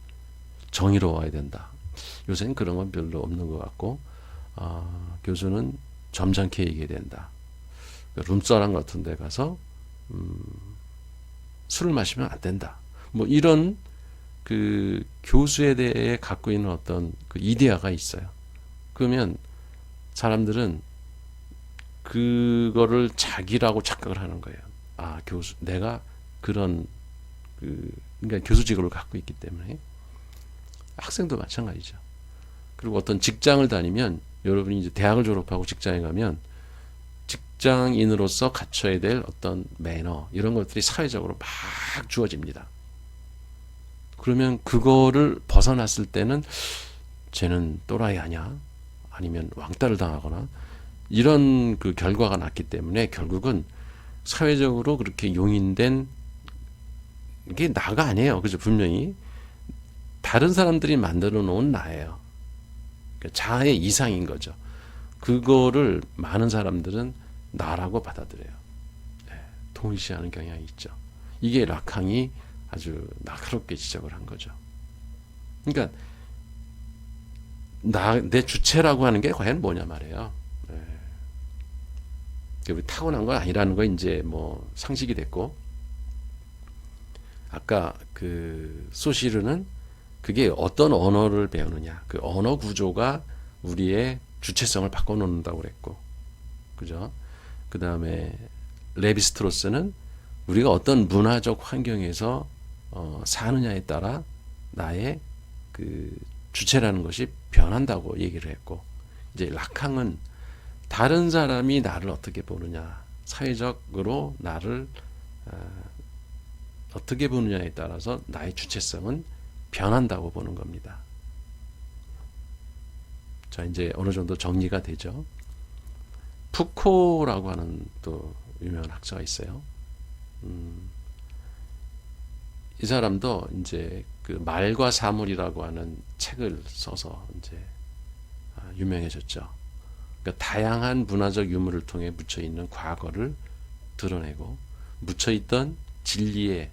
정의로워야 된다. 요새는 그런 건 별로 없는 것 같고 교수는 점잖게 얘기해야 된다. 룸사롱 같은 데 가서 술을 마시면 안 된다. 뭐 이런 그 교수에 대해 갖고 있는 어떤 그 이데아가 있어요. 그러면 사람들은 그거를 자기라고 착각을 하는 거예요. 아, 교수, 내가 그런 그러니까 교수직을 갖고 있기 때문에 학생도 마찬가지죠. 그리고 어떤 직장을 다니면 여러분이 이제 대학을 졸업하고 직장에 가면 직장인으로서 갖춰야 될 어떤 매너 이런 것들이 사회적으로 막 주어집니다. 그러면 그거를 벗어났을 때는 쟤는 또라이 아니야? 아니면 왕따를 당하거나 이런 그 결과가 났기 때문에 결국은 사회적으로 그렇게 용인된 게 나가 아니에요. 그죠? 분명히 다른 사람들이 만들어 놓은 나예요. 그러니까 자아의 이상인 거죠. 그거를 많은 사람들은 나라고 받아들여요. 네, 동일시하는 경향이 있죠. 이게 락항이 아주 날카롭게 지적을 한 거죠. 그러니까 내 주체라고 하는 게 과연 뭐냐 말이에요. 네. 타고난 건 아니라는 거 이제 뭐 상식이 됐고, 아까 그 소시르는 그게 어떤 언어를 배우느냐, 그 언어 구조가 우리의 주체성을 바꿔놓는다고 그랬고, 그죠? 그 다음에 레비스트로스는 우리가 어떤 문화적 환경에서 사느냐에 따라 나의 그 주체라는 것이 변한다고 얘기를 했고, 이제 락항은 다른 사람이 나를 어떻게 보느냐, 사회적으로 나를 어떻게 보느냐에 따라서 나의 주체성은 변한다고 보는 겁니다. 자, 이제 어느 정도 정리가 되죠. 푸코라고 하는 또 유명한 학자가 있어요. 이 사람도 이제 그 말과 사물이라고 하는 책을 써서 이제 유명해졌죠. 그러니까 다양한 문화적 유물을 통해 묻혀 있는 과거를 드러내고 묻혀 있던 진리의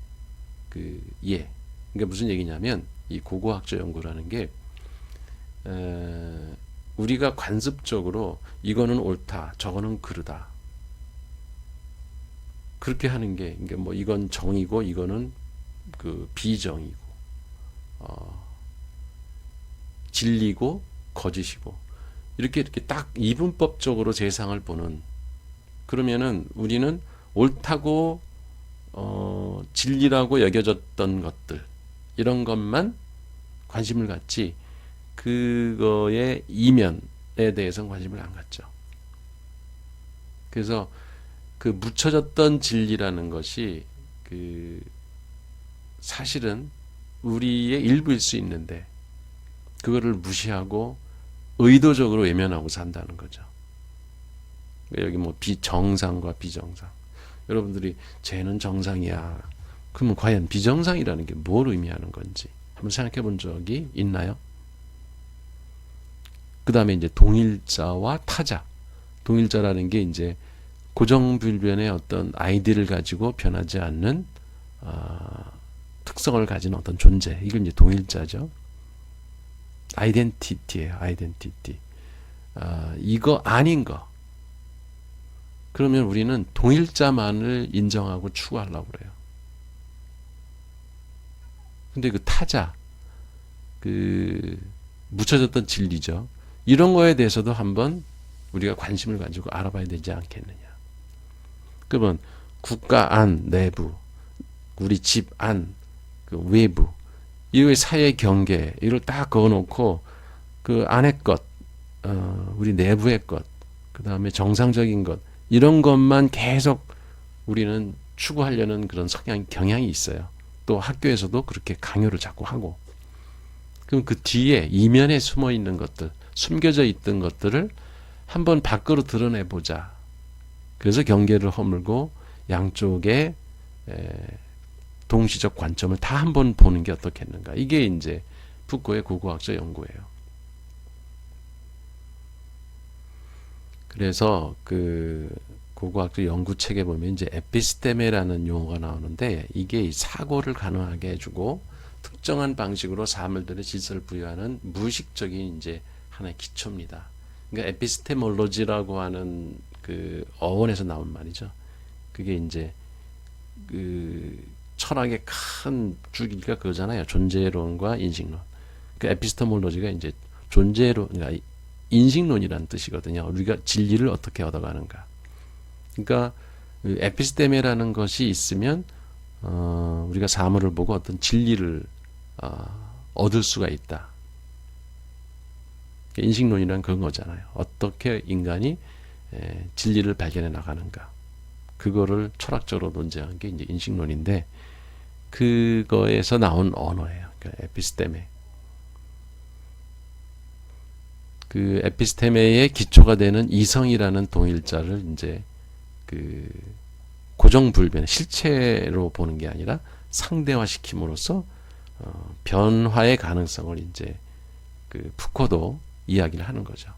그 그러니까 무슨 얘기냐면 이 고고학적 연구라는 게 우리가 관습적으로 이거는 옳다, 저거는 그르다. 그렇게 하는 게, 그러니까 뭐 이건 정이고 이거는 그 비정이고, 진리고 거짓이고, 이렇게 딱 이분법적으로 세상을 보는, 그러면은 우리는 옳다고, 진리라고 여겨졌던 것들, 이런 것만 관심을 갖지, 그거의 이면에 대해서는 관심을 안 갖죠. 그래서 그 묻혀졌던 진리라는 것이 그 사실은 우리의 일부일 수 있는데 그거를 무시하고 의도적으로 외면하고 산다는 거죠. 여기 뭐 정상과 비정상. 여러분들이 쟤는 정상이야. 그러면 과연 비정상이라는 게 뭘 의미하는 건지 한번 생각해 본 적이 있나요? 그 다음에 이제 동일자와 타자. 동일자라는 게 이제 고정불변의 어떤 아이디를 가지고 변하지 않는 특성을 가진 어떤 존재. 이걸 이제 동일자죠. 아이덴티티예요. 아이덴티티. 이거 아닌 거. 그러면 우리는 동일자만을 인정하고 추구하려고 그래요. 근데 그 타자, 그 묻혀졌던 진리죠. 이런 거에 대해서도 한번 우리가 관심을 가지고 알아봐야 되지 않겠느냐. 그러면 국가 안, 내부, 우리 집 안, 그 외부, 이거의 사회 경계, 이걸 딱 그어놓고 그 안의 것, 우리 내부의 것, 그 다음에 정상적인 것, 이런 것만 계속 우리는 추구하려는 그런 경향이 있어요. 또 학교에서도 그렇게 강요를 자꾸 하고. 그럼 그 뒤에 이면에 숨어 있는 것들, 숨겨져 있던 것들을 한번 밖으로 드러내보자. 그래서 경계를 허물고 양쪽의 동시적 관점을 다 한번 보는 게 어떻겠는가. 이게 이제 푸코의 고고학적 연구예요. 그래서 그 고고학적 연구책에 보면 이제 에피스테메라는 용어가 나오는데 이게 사고를 가능하게 해주고 특정한 방식으로 사물들의 질서를 부여하는 무의식적인 이제 하나의 기초입니다. 그러니까 에피스테몰로지라고 하는 그 어원에서 나온 말이죠. 그게 이제 그 철학의 큰 줄기가 그거잖아요. 존재론과 인식론. 그 에피스테몰로지가 이제 존재론, 그러니까 인식론이라는 뜻이거든요. 우리가 진리를 어떻게 얻어가는가. 그러니까 에피스테메라는 것이 있으면 우리가 사물을 보고 어떤 진리를 얻을 수가 있다. 인식론이란 그런 거잖아요. 어떻게 인간이 진리를 발견해 나가는가. 그거를 철학적으로 논쟁한 게 이제 인식론인데 그거에서 나온 언어예요. 그러니까 에피스테메. 그 에피스테메의 기초가 되는 이성이라는 동일자를 이제 그 고정불변 실체로 보는 게 아니라 상대화시킴으로써 변화의 가능성을 이제 그 푸코도 이야기를 하는 거죠.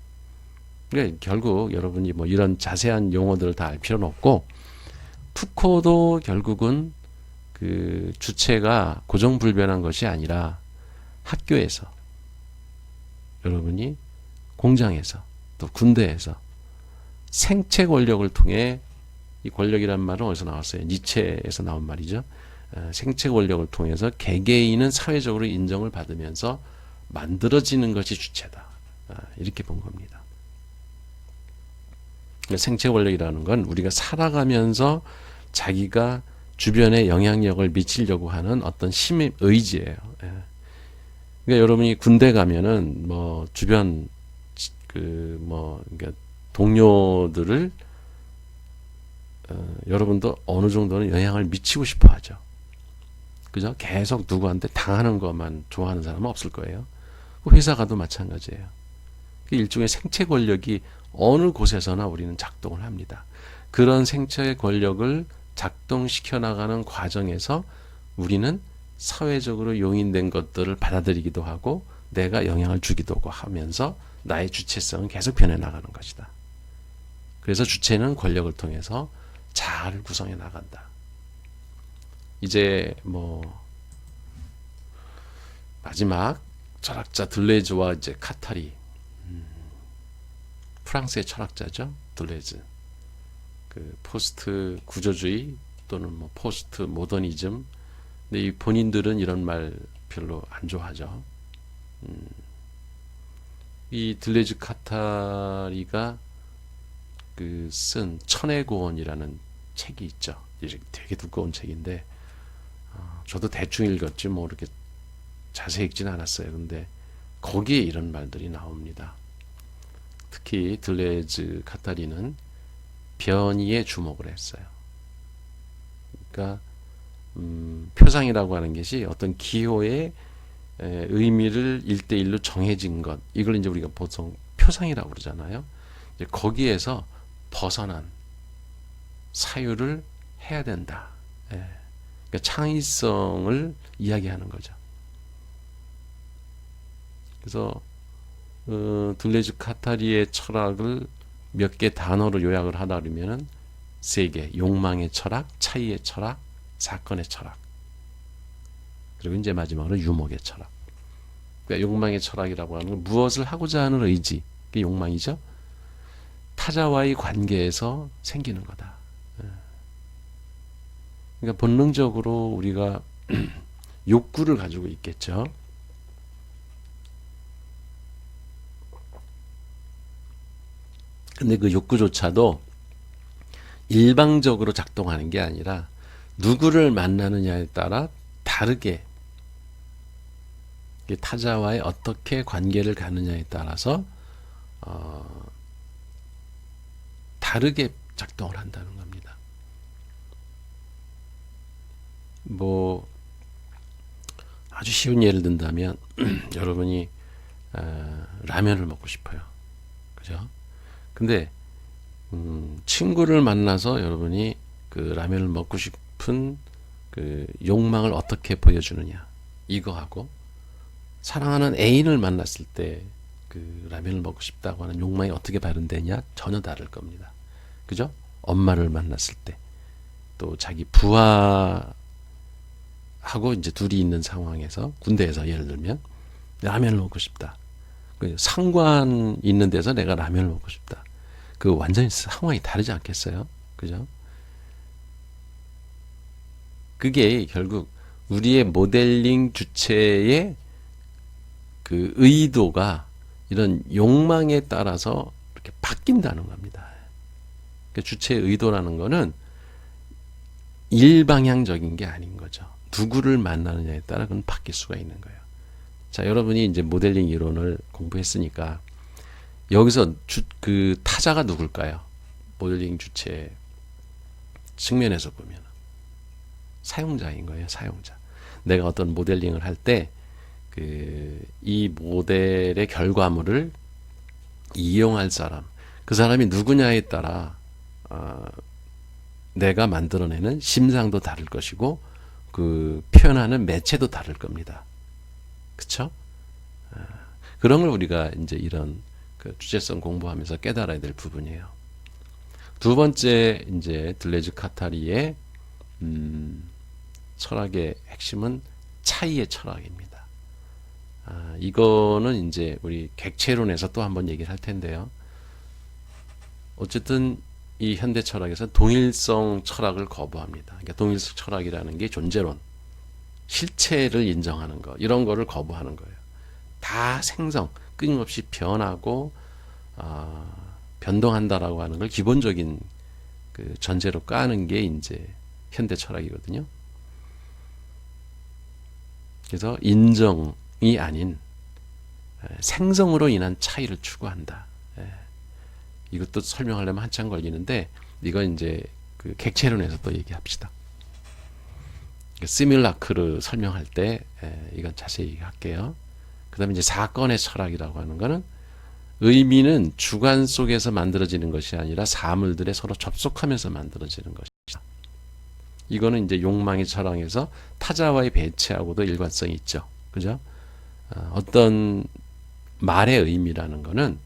그러니까 결국 여러분이 뭐 이런 자세한 용어들을 다 알 필요는 없고 푸코도 결국은 그 주체가 고정불변한 것이 아니라 학교에서 여러분이 공장에서 또 군대에서 생체 권력을 통해 이 권력이란 말은 어디서 나왔어요? 니체에서 나온 말이죠. 생체 권력을 통해서 개개인은 사회적으로 인정을 받으면서 만들어지는 것이 주체다. 이렇게 본 겁니다. 생체 권력이라는 건 우리가 살아가면서 자기가 주변에 영향력을 미치려고 하는 어떤 힘의 의지예요. 그러니까 여러분이 군대 가면은 뭐 주변 그러니까 동료들을 여러분도 어느 정도는 영향을 미치고 싶어 하죠. 그죠? 계속 누구한테 당하는 것만 좋아하는 사람은 없을 거예요. 회사 가도 마찬가지예요. 일종의 생체 권력이 어느 곳에서나 우리는 작동을 합니다. 그런 생체 권력을 작동시켜 나가는 과정에서 우리는 사회적으로 용인된 것들을 받아들이기도 하고 내가 영향을 주기도 하면서 나의 주체성은 계속 변해 나가는 것이다. 그래서 주체는 권력을 통해서 자아를 구성해 나간다. 이제 뭐 마지막 철학자 들레즈와 이제 카타리, 프랑스의 철학자죠. 들레즈. 그 포스트 구조주의 또는 뭐 포스트 모더니즘. 근데 이 본인들은 이런 말 별로 안 좋아하죠. 이 들레즈 카타리가 그 쓴 천의 고원이라는 책이 있죠. 되게 두꺼운 책인데 저도 대충 읽었지 뭐 이렇게 자세히 읽지는 않았어요. 근데 거기에 이런 말들이 나옵니다. 특히 들레즈 카타리는 변이에 주목을 했어요. 그러니까 표상이라고 하는 것이 어떤 기호의 의미를 1대1로 정해진 것, 이걸 이제 우리가 보통 표상이라고 그러잖아요. 이제 거기에서 벗어난 사유를 해야 된다. 그러니까 창의성을 이야기하는 거죠. 그래서 둘레즈 카타리의 철학을 몇 개 단어로 요약을 하다 그러면은 세 개: 욕망의 철학, 차이의 철학, 사건의 철학, 그리고 이제 마지막으로 유목의 철학. 그러니까 욕망의 철학이라고 하는 건 무엇을 하고자 하는 의지, 그게 욕망이죠. 타자와의 관계에서 생기는 거다. 그러니까 본능적으로 우리가 욕구를 가지고 있겠죠. 근데 그 욕구조차도 일방적으로 작동하는 게 아니라 누구를 만나느냐에 따라 다르게, 타자와의 어떻게 관계를 가느냐에 따라서 다르게 작동을 한다는 겁니다. 뭐 아주 쉬운 예를 든다면 여러분이 라면을 먹고 싶어요. 그죠? 근데 친구를 만나서 여러분이 그 라면을 먹고 싶은 그 욕망을 어떻게 보여주느냐, 이거하고 사랑하는 애인을 만났을 때 그 라면을 먹고 싶다고 하는 욕망이 어떻게 발현되냐 전혀 다를 겁니다. 그죠? 엄마를 만났을 때, 또 자기 부하하고 이제 둘이 있는 상황에서, 군대에서 예를 들면 라면을 먹고 싶다. 상관 있는 데서 내가 라면을 먹고 싶다. 그 완전히 상황이 다르지 않겠어요? 그죠? 그게 결국 우리의 모델링 주체의 그 의도가 이런 욕망에 따라서 이렇게 바뀐다는 겁니다. 그 주체의 의도라는 거는 일방향적인 게 아닌 거죠. 누구를 만나느냐에 따라 그건 바뀔 수가 있는 거예요. 자, 여러분이 이제 모델링 이론을 공부했으니까 여기서 그 타자가 누굴까요? 모델링 주체 측면에서 보면 사용자인 거예요. 사용자. 내가 어떤 모델링을 할 때 이 모델의 결과물을 이용할 사람, 그 사람이 누구냐에 따라 내가 만들어내는 심상도 다를 것이고 그 표현하는 매체도 다를 겁니다. 그렇죠? 그런 걸 우리가 이제 이런 그 주체성 공부하면서 깨달아야 될 부분이에요. 두 번째, 이제 들레즈 카타리의 철학의 핵심은 차이의 철학입니다. 이거는 이제 우리 객체론에서 또 한번 얘기를 할 텐데요. 어쨌든 이 현대 철학에서 동일성 철학을 거부합니다. 그러니까 동일성 철학이라는 게 존재론, 실체를 인정하는 것, 이런 거를 거부하는 거예요. 다 생성, 끊임없이 변하고 변동한다라고 하는 걸 기본적인 그 전제로 까는 게 이제 현대 철학이거든요. 그래서 인정이 아닌 생성으로 인한 차이를 추구한다. 이것도 설명하려면 한참 걸리는데 이건 이제 그 객체론에서 또 얘기합시다. 시뮬라크를 설명할 때 이건 자세히 할게요. 그 다음에 이제 사건의 철학이라고 하는 거는 의미는 주관 속에서 만들어지는 것이 아니라 사물들에 서로 접속하면서 만들어지는 것이다. 이거는 이제 욕망의 철학에서 타자와의 배치하고도 일관성이 있죠. 그죠? 어떤 말의 의미라는 거는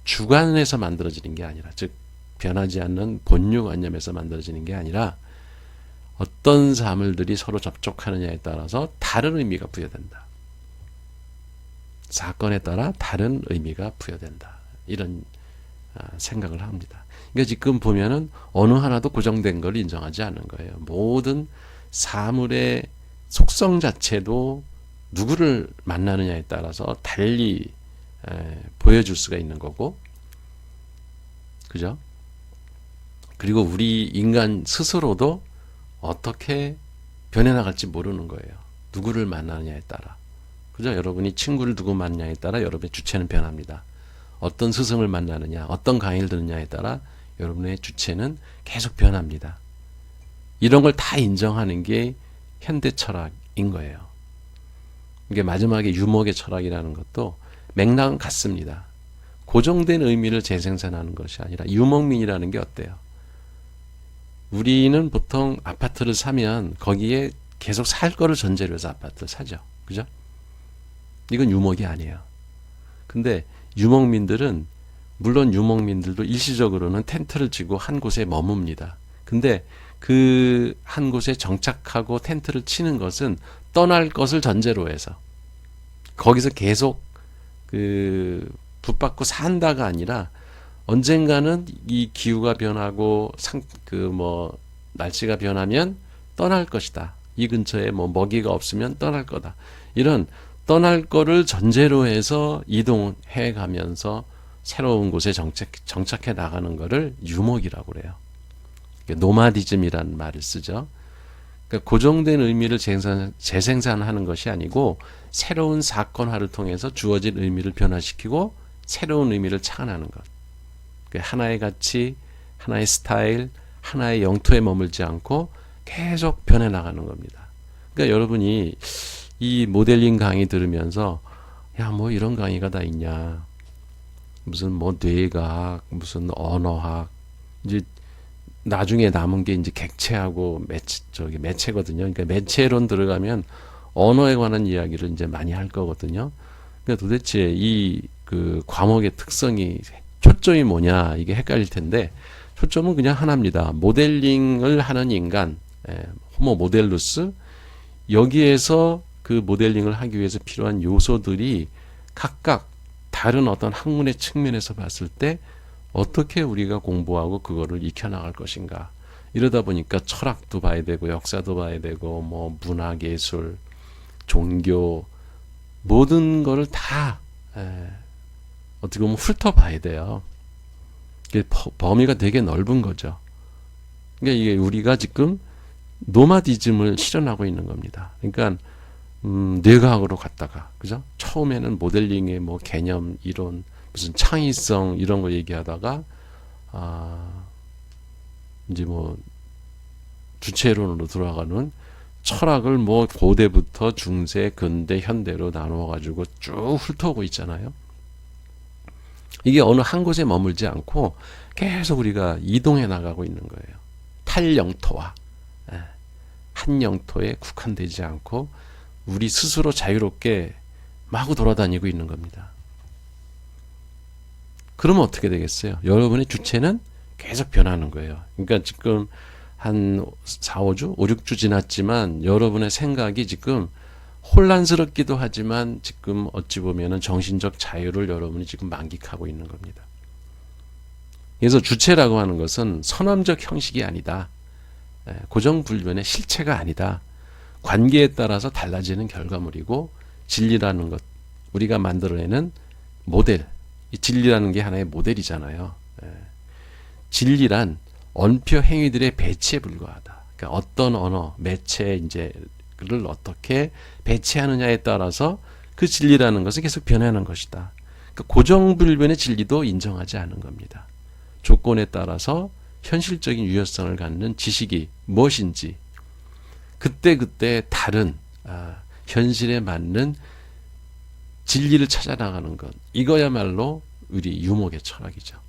주관에서 만들어지는 게 아니라, 즉 변하지 않는 본유관념에서 만들어지는 게 아니라 어떤 사물들이 서로 접촉하느냐에 따라서 다른 의미가 부여된다. 사건에 따라 다른 의미가 부여된다. 이런 생각을 합니다. 그러니까 지금 보면은 어느 하나도 고정된 걸 인정하지 않는 거예요. 모든 사물의 속성 자체도 누구를 만나느냐에 따라서 달리 보여줄 수가 있는 거고, 그죠? 그리고 우리 인간 스스로도 어떻게 변해나갈지 모르는 거예요. 누구를 만나느냐에 따라. 그죠? 여러분이 친구를 누구 만나냐에 따라 여러분의 주체는 변합니다. 어떤 스승을 만나느냐, 어떤 강의를 듣느냐에 따라 여러분의 주체는 계속 변합니다. 이런 걸 다 인정하는 게 현대 철학인 거예요. 이게 마지막에 유목의 철학이라는 것도 맥락은 같습니다. 고정된 의미를 재생산하는 것이 아니라 유목민이라는 게 어때요? 우리는 보통 아파트를 사면 거기에 계속 살 거를 전제로 해서 아파트를 사죠. 그죠? 이건 유목이 아니에요. 근데 유목민들은 물론 유목민들도 일시적으로는 텐트를 치고 한 곳에 머뭅니다. 근데 그 한 곳에 정착하고 텐트를 치는 것은 떠날 것을 전제로 해서 거기서 계속 그 붙박고 산다가 아니라 언젠가는 이 기후가 변하고 날씨가 변하면 떠날 것이다. 이 근처에 뭐 먹이가 없으면 떠날 거다. 이런 떠날 거를 전제로 해서 이동해 가면서 새로운 곳에 정착해 나가는 거를 유목이라고 그래요. 노마디즘이라는 말을 쓰죠. 그러니까 고정된 의미를 재생산하는 것이 아니고 새로운 사건화를 통해서 주어진 의미를 변화시키고 새로운 의미를 창안하는 것. 하나의 가치, 하나의 스타일, 하나의 영토에 머물지 않고 계속 변해나가는 겁니다. 그러니까 여러분이 이 모델링 강의 들으면서 야, 뭐 이런 강의가 다 있냐. 무슨 뭐 뇌과학, 무슨 언어학, 이제 나중에 남은 게 이제 객체하고 매체거든요. 그러니까 매체론 들어가면 언어에 관한 이야기를 이제 많이 할 거거든요. 그러니까 도대체 이 그 과목의 특성이 초점이 뭐냐 이게 헷갈릴 텐데 초점은 그냥 하나입니다. 모델링을 하는 인간, 호모 모델루스 여기에서 그 모델링을 하기 위해서 필요한 요소들이 각각 다른 어떤 학문의 측면에서 봤을 때 어떻게 우리가 공부하고 그거를 익혀나갈 것인가. 이러다 보니까 철학도 봐야 되고 역사도 봐야 되고 뭐 문학, 예술, 종교 모든 거를 다 어떻게 보면 훑어봐야 돼요. 범위가 되게 넓은 거죠. 그러니까 이게 우리가 지금 노마디즘을 실현하고 있는 겁니다. 그러니까 뇌과학으로 갔다가 그죠? 처음에는 모델링의 뭐 개념, 이론, 무슨 창의성 이런 거 얘기하다가 이제 뭐 주체론으로 들어가는 철학을 뭐 고대부터 중세, 근대, 현대로 나누어 가지고 쭉 훑어오고 있잖아요. 이게 어느 한 곳에 머물지 않고 계속 우리가 이동해 나가고 있는 거예요. 탈영토화. 한 영토에 국한되지 않고 우리 스스로 자유롭게 마구 돌아다니고 있는 겁니다. 그러면 어떻게 되겠어요? 여러분의 주체는 계속 변하는 거예요. 그러니까 지금 한 4, 5주, 5, 6주 지났지만 여러분의 생각이 지금 혼란스럽기도 하지만 지금 어찌 보면은 정신적 자유를 여러분이 지금 만끽하고 있는 겁니다. 그래서 주체라고 하는 것은 선언적 형식이 아니다. 고정불변의 실체가 아니다. 관계에 따라서 달라지는 결과물이고 진리라는 것, 우리가 만들어내는 모델, 이 진리라는 게 하나의 모델이잖아요. 진리란 언표 행위들의 배치에 불과하다. 그러니까 어떤 언어, 매체 이제를 어떻게 배치하느냐에 따라서 그 진리라는 것은 계속 변하는 것이다. 그러니까 고정불변의 진리도 인정하지 않은 겁니다. 조건에 따라서 현실적인 유효성을 갖는 지식이 무엇인지 그때그때 다른 현실에 맞는 진리를 찾아 나가는 것, 이거야말로 우리 유목의 철학이죠.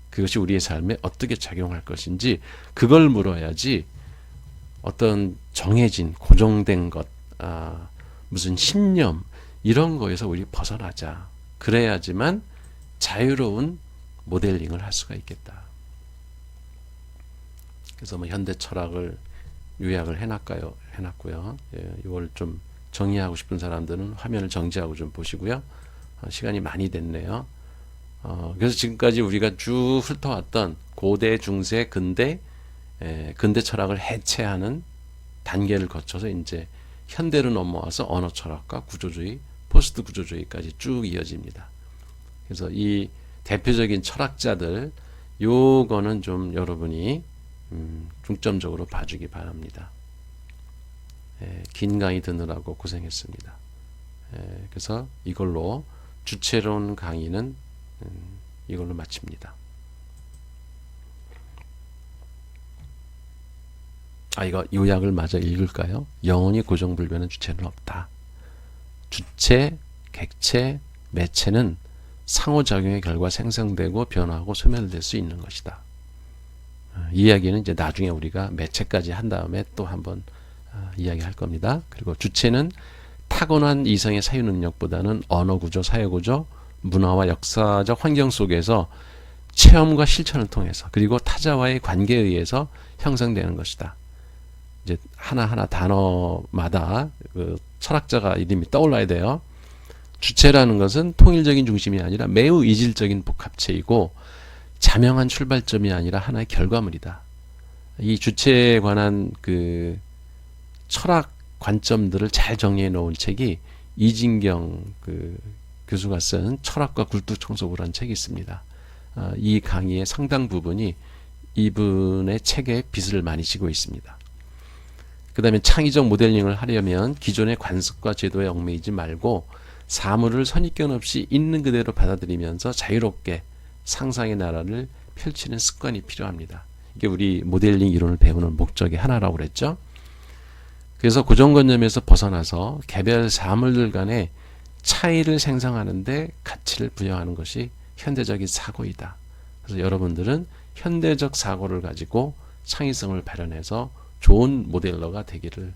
그것이 우리의 삶에 어떻게 작용할 것인지 그걸 물어야지 어떤 정해진 고정된 것, 무슨 신념 이런 거에서 우리 벗어나자. 그래야지만 자유로운 모델링을 할 수가 있겠다. 그래서 뭐 현대 철학을 요약을 해놨고요. 이걸 좀 정리하고 싶은 사람들은 화면을 정지하고 좀 보시고요. 시간이 많이 됐네요. 그래서 지금까지 우리가 쭉 훑어왔던 고대, 중세, 근대 철학을 해체하는 단계를 거쳐서 이제 현대로 넘어와서 언어 철학과 구조주의, 포스트 구조주의까지 쭉 이어집니다. 그래서 이 대표적인 철학자들 요거는 좀 여러분이 중점적으로 봐주기 바랍니다. 긴 강의 듣느라고 고생했습니다. 그래서 이걸로 주체론 강의는 이걸로 마칩니다. 이거 요약을 마저 읽을까요? 영원히 고정불변한 주체는 없다. 주체, 객체, 매체는 상호작용의 결과 생성되고 변화하고 소멸될 수 있는 것이다. 이 이야기는 이제 나중에 우리가 매체까지 한 다음에 또 한번 이야기할 겁니다. 그리고 주체는 타고난 이성의 사유 능력보다는 언어 구조, 사회 구조, 문화와 역사적 환경 속에서 체험과 실천을 통해서 그리고 타자와의 관계에 의해서 형성되는 것이다. 이제 하나하나 단어마다 그 철학자가 이름이 떠올라야 돼요. 주체라는 것은 통일적인 중심이 아니라 매우 이질적인 복합체이고 자명한 출발점이 아니라 하나의 결과물이다. 이 주체에 관한 그 철학 관점들을 잘 정리해 놓은 책이 이진경 그 교수가 쓴 철학과 굴뚝청소부라는 책이 있습니다. 이 강의의 상당 부분이 이분의 책에 빚을 많이 지고 있습니다. 그 다음에 창의적 모델링을 하려면 기존의 관습과 제도에 얽매이지 말고 사물을 선입견 없이 있는 그대로 받아들이면서 자유롭게 상상의 나라를 펼치는 습관이 필요합니다. 이게 우리 모델링 이론을 배우는 목적의 하나라고 그랬죠. 그래서 고정관념에서 벗어나서 개별 사물들 간의 차이를 생성하는데 가치를 부여하는 것이 현대적인 사고이다. 그래서 여러분들은 현대적 사고를 가지고 창의성을 발현해서 좋은 모델러가 되기를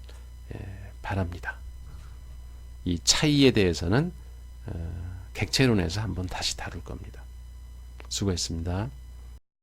바랍니다. 이 차이에 대해서는 객체론에서 한번 다시 다룰 겁니다. 수고했습니다.